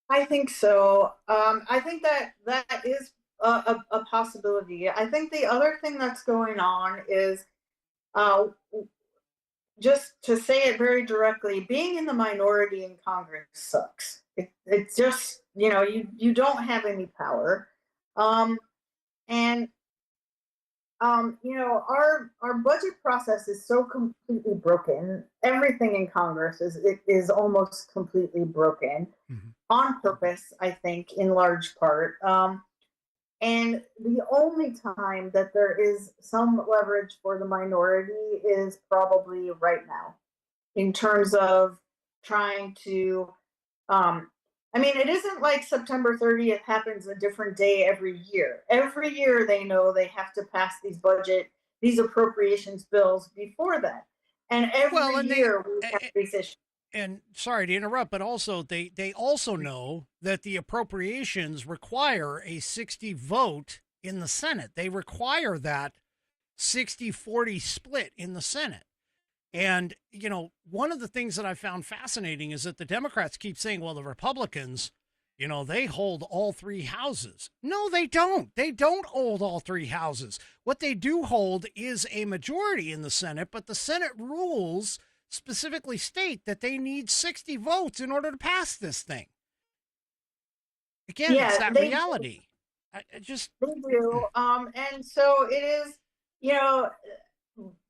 I think so. I think that is a possibility. I think the other thing that's going on is, just to say it very directly, being in the minority in Congress sucks. It's just, you don't have any power. And our budget process is so completely broken. Everything in Congress is almost completely broken, on purpose, I think, in large part. And the only time that there is some leverage for the minority is probably right now, in terms of trying to, it isn't like September 30th happens a different day every year. Every year they know they have to pass these appropriations bills before that. And every year we have these issues. And sorry to interrupt, but also they also know that the appropriations require a 60 vote in the Senate. They require that 60-40 split in the Senate. And, one of the things that I found fascinating is that the Democrats keep saying, well, the Republicans, they hold all three houses. No, they don't. They don't hold all three houses. What they do hold is a majority in the Senate, but the Senate rules specifically state that they need 60 votes in order to pass this thing. Again, it's that reality. They do. And so it is,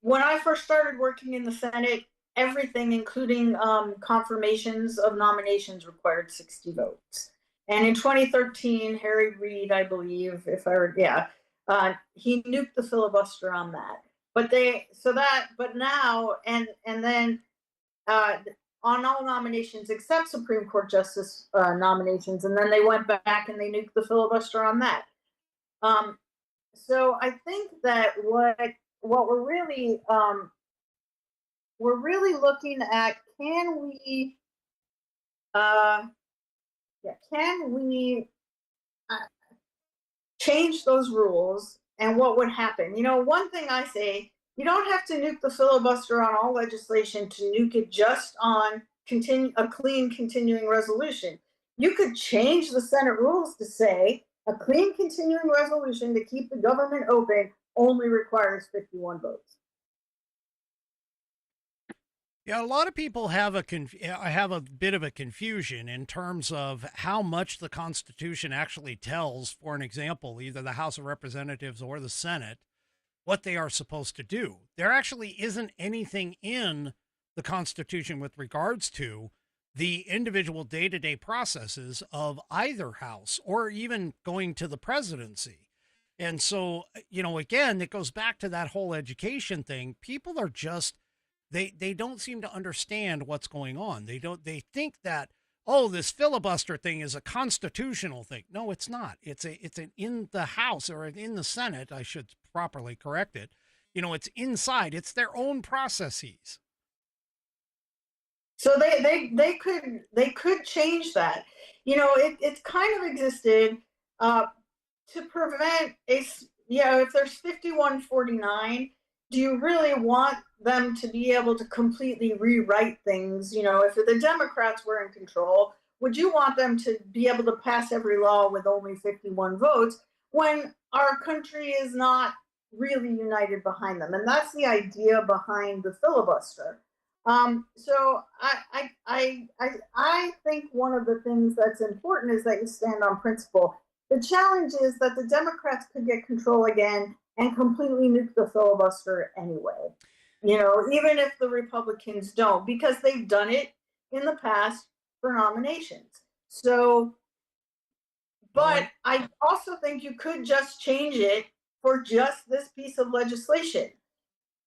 when I first started working in the Senate, everything, including confirmations of nominations, required 60 votes. And in 2013, Harry Reid, I believe, he nuked the filibuster on that. But now, and then on all nominations except Supreme Court Justice nominations, and then they went back and they nuked the filibuster on that. So I think that what we're really looking at, can we change those rules, and what would happen? One thing I say, you don't have to nuke the filibuster on all legislation to nuke it just on a clean continuing resolution. You could change the Senate rules to say a clean continuing resolution to keep the government open only requires 51 votes. Yeah, a lot of people have a bit of a confusion in terms of how much the Constitution actually tells, for an example, either the House of Representatives or the Senate, what they are supposed to do. There actually isn't anything in the Constitution with regards to the individual day-to-day processes of either house or even going to the presidency. And so, again, it goes back to that whole education thing. People are just, they don't seem to understand what's going on. They think that, oh, this filibuster thing is a constitutional thing. No, it's not. It's an in the House, or in the Senate, I should properly correct it. It's inside. It's their own processes. So they could change that. It's kind of existed to prevent if there's 51-49, do you really want them to be able to completely rewrite things? If the Democrats were in control, would you want them to be able to pass every law with only 51 votes when our country is not really united behind them? And that's the idea behind the filibuster. So I think one of the things that's important is that you stand on principle. The challenge is that the Democrats could get control again and completely nuke the filibuster anyway. Even if the Republicans don't, because they've done it in the past for nominations. So, but I also think you could just change it for just this piece of legislation.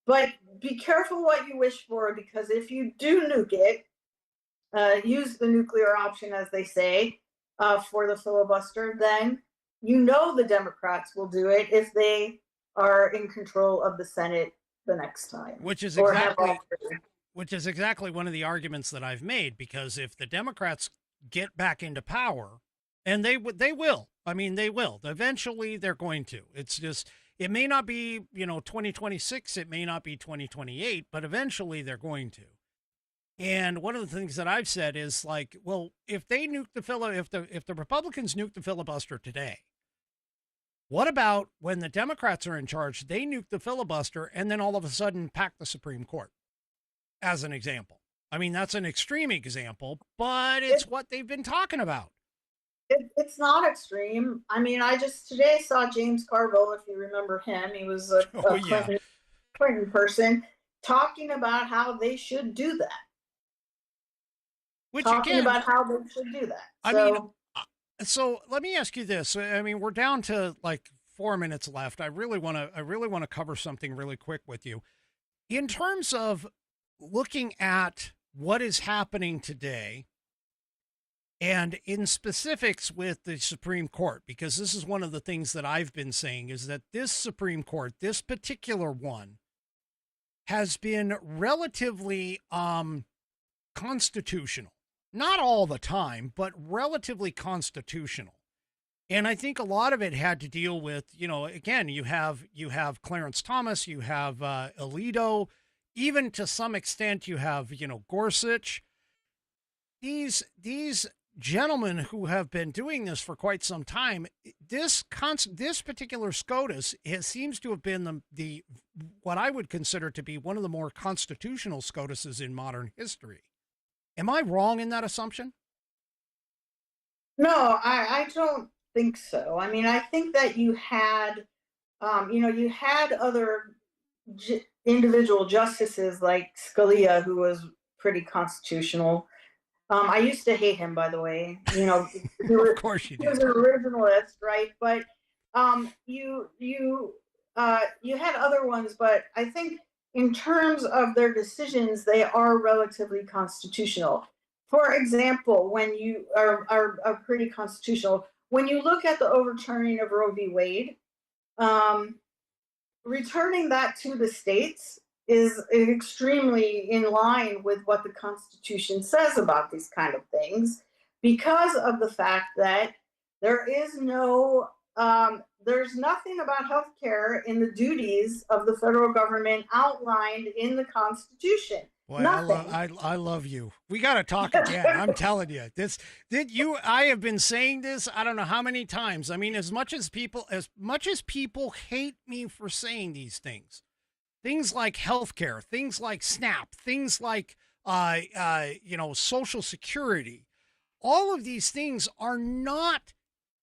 But be careful what you wish for, because if you do nuke it, use the nuclear option, as they say, for the filibuster, then you know the Democrats will do it if they are in control of the Senate the next time. Which is or have exactly already. which is exactly one of the arguments that I've made, because if the Democrats get back into power, and they will, I mean, they will, eventually they're going to, it's just, it may not be, 2026, it may not be 2028, but eventually they're going to. And one of the things that I've said is like, well, if they nuke if the Republicans nuke the filibuster today, what about when the Democrats are in charge, they nuke the filibuster and then all of a sudden pack the Supreme Court, as an example. I mean, that's an extreme example, but it's what they've been talking about. It's not extreme. I mean, I just today saw James Carville, if you remember him. He was a Clinton person, talking about how they should do that. About how they should do that. So let me ask you this. I mean, we're down to like 4 minutes left. I really want to cover something really quick with you. In terms of looking at what is happening today, and in specifics with the Supreme Court, because this is one of the things that I've been saying, is that this Supreme Court, this particular one, has been relatively constitutional. Not all the time, but relatively constitutional. And I think a lot of it had to deal with, again, you have Clarence Thomas, you have Alito, even to some extent you have, Gorsuch. These gentlemen who have been doing this for quite some time, this particular SCOTUS seems to have been the what I would consider to be one of the more constitutional SCOTUSes in modern history. Am I wrong in that assumption? No, I don't think so. I mean, I think that you had, you had other individual justices like Scalia, who was pretty constitutional. I used to hate him, by the way. Of course you did. He was an originalist, right? But you had other ones, but I think in terms of their decisions, they are relatively constitutional. For example, when you are pretty constitutional, when you look at the overturning of Roe v. Wade, returning that to the states is extremely in line with what the Constitution says about these kind of things, because of the fact that there is there's nothing about healthcare in the duties of the federal government outlined in the Constitution. Boy, I love you. We got to talk again. I'm telling you, I have been saying this, I don't know how many times. I mean, as much as people hate me for saying these things like healthcare, things like SNAP, things like, Social Security, all of these things are not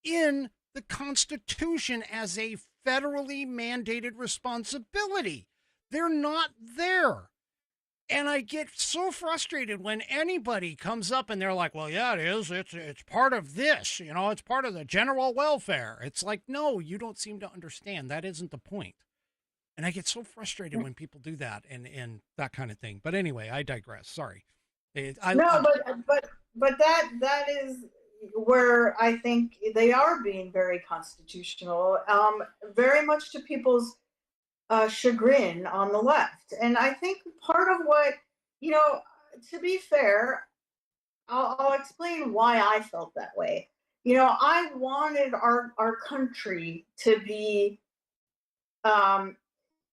in the Constitution as a federally mandated responsibility. They're not there. And I get so frustrated when anybody comes up and they're like, well, yeah, it is. It's part of this, it's part of the general welfare. It's like, no, you don't seem to understand. That isn't the point. And I get so frustrated when people do that and that kind of thing. But anyway, I digress. Sorry. But that is where I think they are being very constitutional, very much to people's chagrin on the left. And I think part of what, to be fair, I'll explain why I felt that way. I wanted our country to be,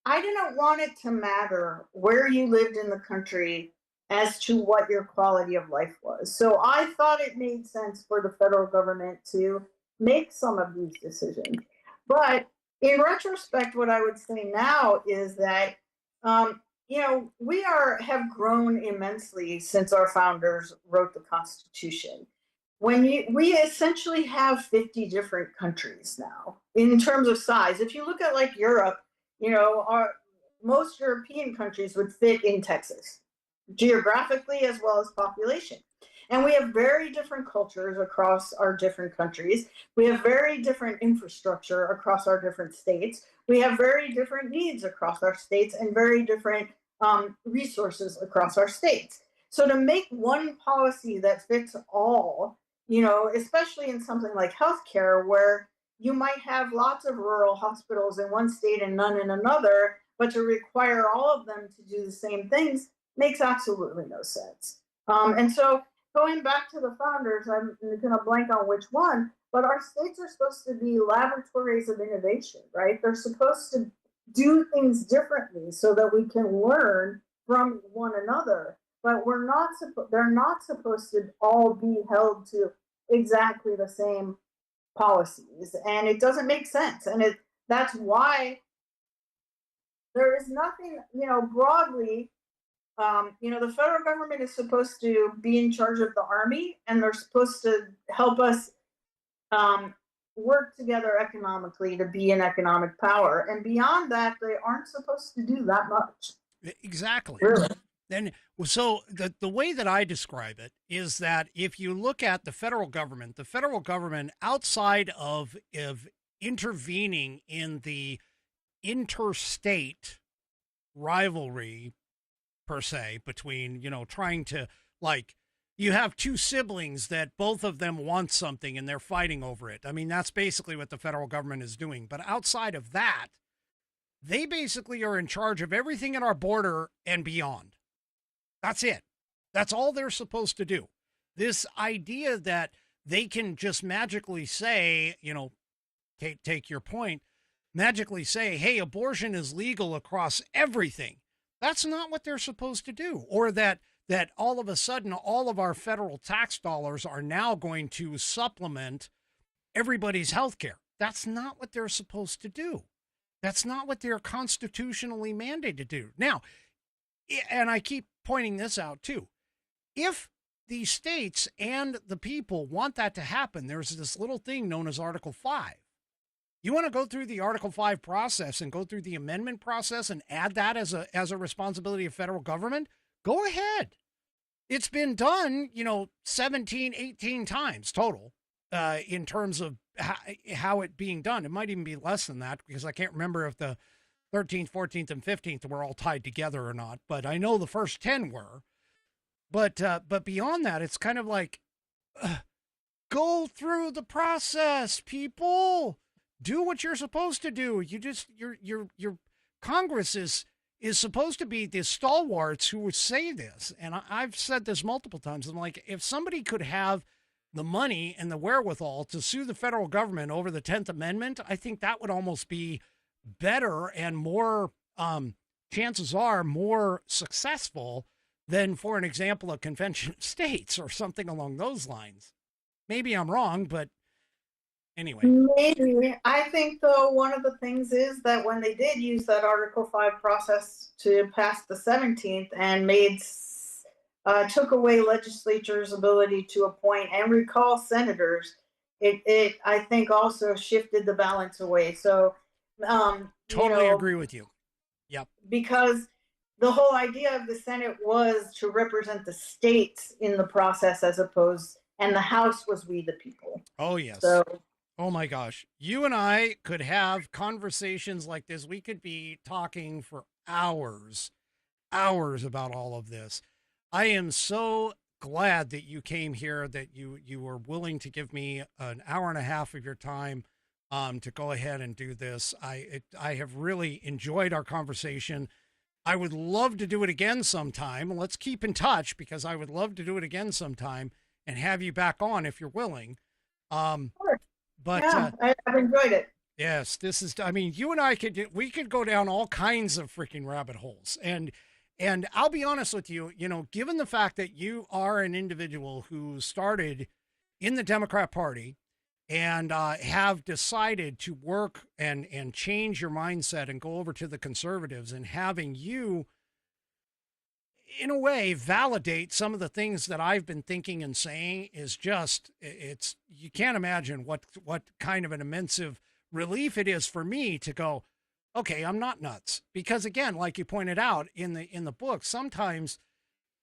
I didn't want it to matter where you lived in the country as to what your quality of life was. So I thought it made sense for the federal government to make some of these decisions. But in retrospect, what I would say now is that, we have grown immensely since our founders wrote the Constitution. We essentially have 50 different countries now in terms of size. If you look at like Europe, most European countries would fit in Texas, geographically as well as population. And we have very different cultures across our different countries. We have very different infrastructure across our different states. We have very different needs across our states and very different resources across our states. So to make one policy that fits all, especially in something like healthcare, where you might have lots of rural hospitals in one state and none in another, but to require all of them to do the same things makes absolutely no sense. And so going back to the founders, I'm going to blank on which one, but our states are supposed to be laboratories of innovation, right? They're supposed to do things differently so that we can learn from one another. But they're not supposed to all be held to exactly the same policies, and it doesn't make sense. And that's why there is nothing, broadly. The federal government is supposed to be in charge of the army, and they're supposed to help us work together economically to be an economic power. And beyond that, they aren't supposed to do that much. Exactly. Really. And so the way that I describe it is that if you look at the federal government outside of intervening in the interstate rivalry per se between, trying to, like, you have two siblings that both of them want something and they're fighting over it. I mean, that's basically what the federal government is doing. But outside of that, they basically are in charge of everything at our border and beyond. That's it. That's all they're supposed to do. This idea that they can just magically say, take your point, magically say, hey, abortion is legal across everything. That's not what they're supposed to do. Or that all of a sudden, all of our federal tax dollars are now going to supplement everybody's health care. That's not what they're supposed to do. That's not what they're constitutionally mandated to do. Now, and I keep pointing this out too. If the states and the people want that to happen, there's this little thing known as Article 5. You want to go through the Article 5 process and go through the amendment process and add that as a responsibility of federal government? Go ahead. It's been done, 17, 18 times total in terms of how it being done. It might even be less than that because I can't remember if the 13th, 14th, and 15th were all tied together or not, but I know the first 10 were. But beyond that, it's kind of like, go through the process, people. Do what you're supposed to do. Your Congress is supposed to be the stalwarts who would say this. And I've said this multiple times. I'm like, if somebody could have the money and the wherewithal to sue the federal government over the 10th Amendment, I think that would almost be better and more, chances are more successful than, for an example, a convention of states or something along those lines. Maybe I'm wrong, but anyway. Maybe. I think, though, one of the things is that when they did use that Article 5 process to pass the 17th and took away legislatures' ability to appoint and recall senators, it I think also shifted the balance away. So totally agree with you. Yep. Because the whole idea of the Senate was to represent the states in the process and the House was we the people. Oh, yes. So, oh my gosh. You and I could have conversations like this. We could be talking for hours about all of this. I am so glad that you came here, that you were willing to give me an hour and a half of your time to go ahead and do this. I have really enjoyed our conversation. I would love to do it again sometime. Let's keep in touch because I would love to do it again sometime and have you back on if you're willing. Sure. But yeah, I've enjoyed it. Yes, you and I could go down all kinds of freaking rabbit holes. And I'll be honest with you, given the fact that you are an individual who started in the Democrat Party and have decided to work and change your mindset and go over to the conservatives, and having you, in a way, validate some of the things that I've been thinking and saying is just, you can't imagine what kind of an immense relief it is for me to go, okay, I'm not nuts. Because again, like you pointed out in the book, sometimes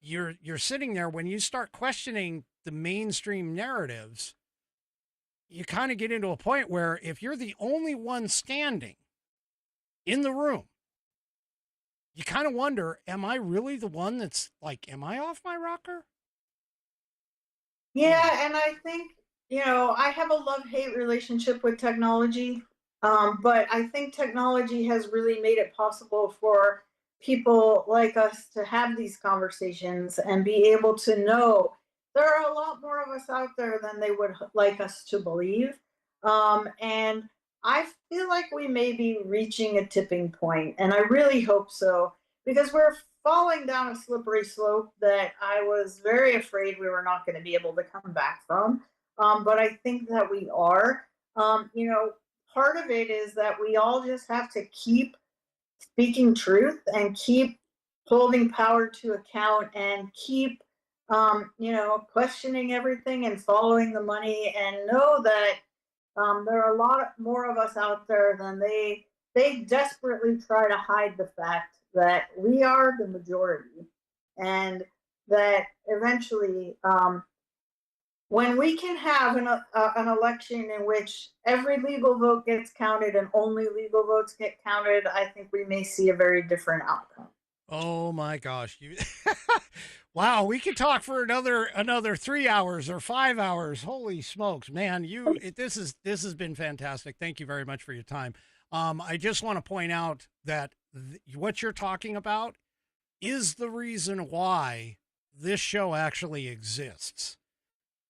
you're sitting there when you start questioning the mainstream narratives, you kind of get into a point where if you're the only one standing in the room, you kind of wonder, am I really the one that's like, am I off my rocker? Yeah, and I think, I have a love-hate relationship with technology, but I think technology has really made it possible for people like us to have these conversations and be able to know there are a lot more of us out there than they would like us to believe. And I feel like we may be reaching a tipping point, and I really hope so, because we're falling down a slippery slope that I was very afraid we were not going to be able to come back from. But I think that we are. Part of it is that we all just have to keep speaking truth and keep holding power to account and keep, questioning everything and following the money, and know that there are a lot more of us out there than they desperately try to hide the fact that we are the majority, and that eventually, when we can have an election in which every legal vote gets counted and only legal votes get counted, I think we may see a very different outcome. Oh my gosh. Wow. We could talk for another 3 hours or 5 hours. Holy smokes, man. This has been fantastic. Thank you very much for your time. I just want to point out that what you're talking about is the reason why this show actually exists.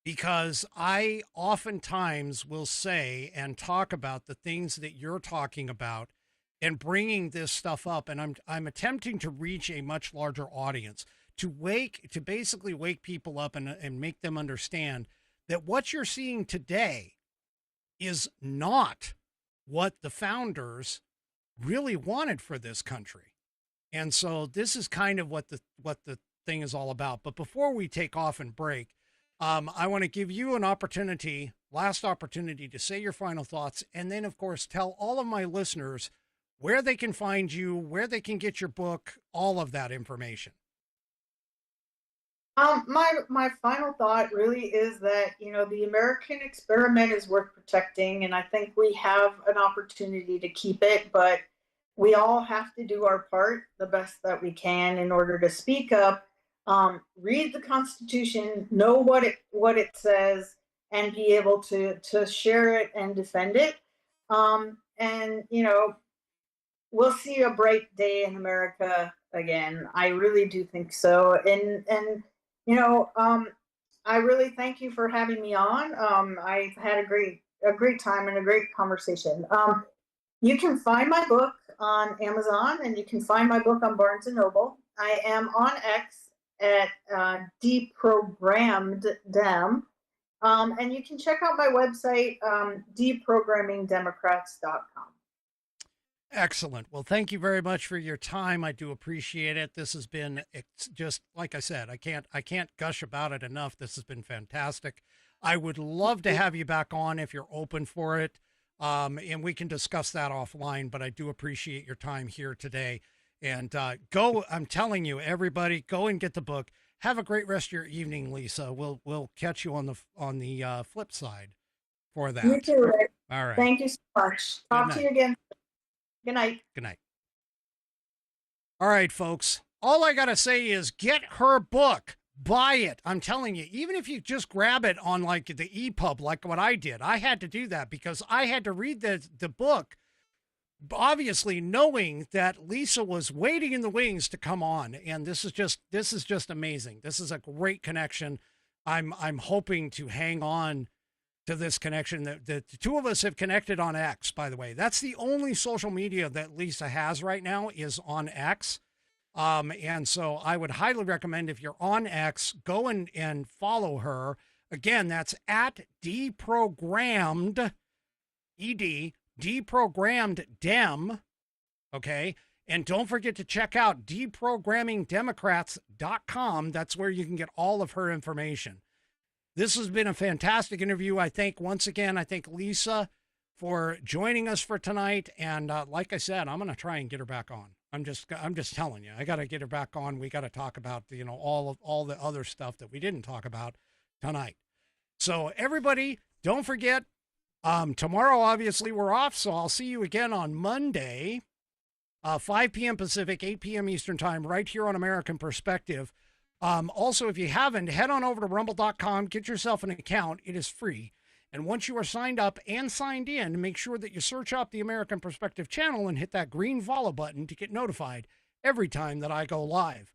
Because I oftentimes will say and talk about the things that you're talking about and bringing this stuff up. And I'm attempting to reach a much larger audience, to basically wake people up and make them understand that what you're seeing today is not what the founders really wanted for this country. And so this is kind of what the thing is all about. But before we take off and break, I want to give you an last opportunity to say your final thoughts. And then, of course, tell all of my listeners where they can find you, where they can get your book, all of that information. My final thought really is that, the American experiment is worth protecting, and I think we have an opportunity to keep it, but we all have to do our part the best that we can in order to speak up, read the Constitution, know what it says, and be able to share it and defend it. And we'll see a bright day in America again. I really do think so. And I really thank you for having me on. I've had a great time and a great conversation. You can find my book on Amazon, and you can find my book on Barnes and Noble. I am on X at Deprogrammed Dem. And you can check out my website, deprogrammingdemocrats.com. Excellent. Well, thank you very much for your time. I do appreciate it. This has been, it's just like I said, I can't gush about it enough. This has been fantastic. I would love to have you back on if you're open for it. And we can discuss that offline, but I do appreciate your time here today. And I'm telling you, everybody, go and get the book. Have a great rest of your evening, Lisa. We'll catch you on the flip side for that. You too, Rick. All right. Thank you so much. Talk to you again. Good night. Good night. All right, folks. All I got to say is get her book. Buy it. I'm telling you, even if you just grab it on like the EPUB, like what I did, I had to do that because I had to read the book, obviously knowing that Lisa was waiting in the wings to come on. And this is just amazing. This is a great connection. I'm hoping to hang on to this connection. The two of us have connected on X, by the way. That's the only social media that Lisa has right now is on X. And so I would highly recommend if you're on X, go and follow her. Again, that's at Deprogrammed, Deprogrammed Dem. Okay. And don't forget to check out deprogrammingdemocrats.com. That's where you can get all of her information. This has been a fantastic interview. I thank Lisa for joining us for tonight. And like I said, I'm going to try and get her back on. I'm just telling you, I got to get her back on. We got to talk about, all the other stuff that we didn't talk about tonight. So everybody, don't forget, tomorrow, obviously we're off. So I'll see you again on Monday, 5 p.m. Pacific, 8 p.m. Eastern time, right here on American Perspective. Also, if you haven't, head on over to rumble.com, get yourself an account. It is free. And once you are signed up and signed in, make sure that you search up the American Perspective channel and hit that green follow button to get notified every time that I go live.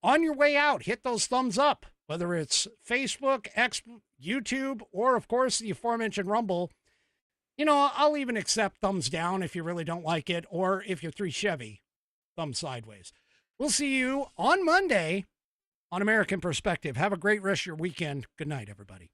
On your way out, hit those thumbs up, whether it's Facebook, X, YouTube, or, of course, the aforementioned Rumble. I'll even accept thumbs down if you really don't like it, or if you're 3 Chevy, thumbs sideways. We'll see you on Monday on American Perspective. Have a great rest of your weekend. Good night, everybody.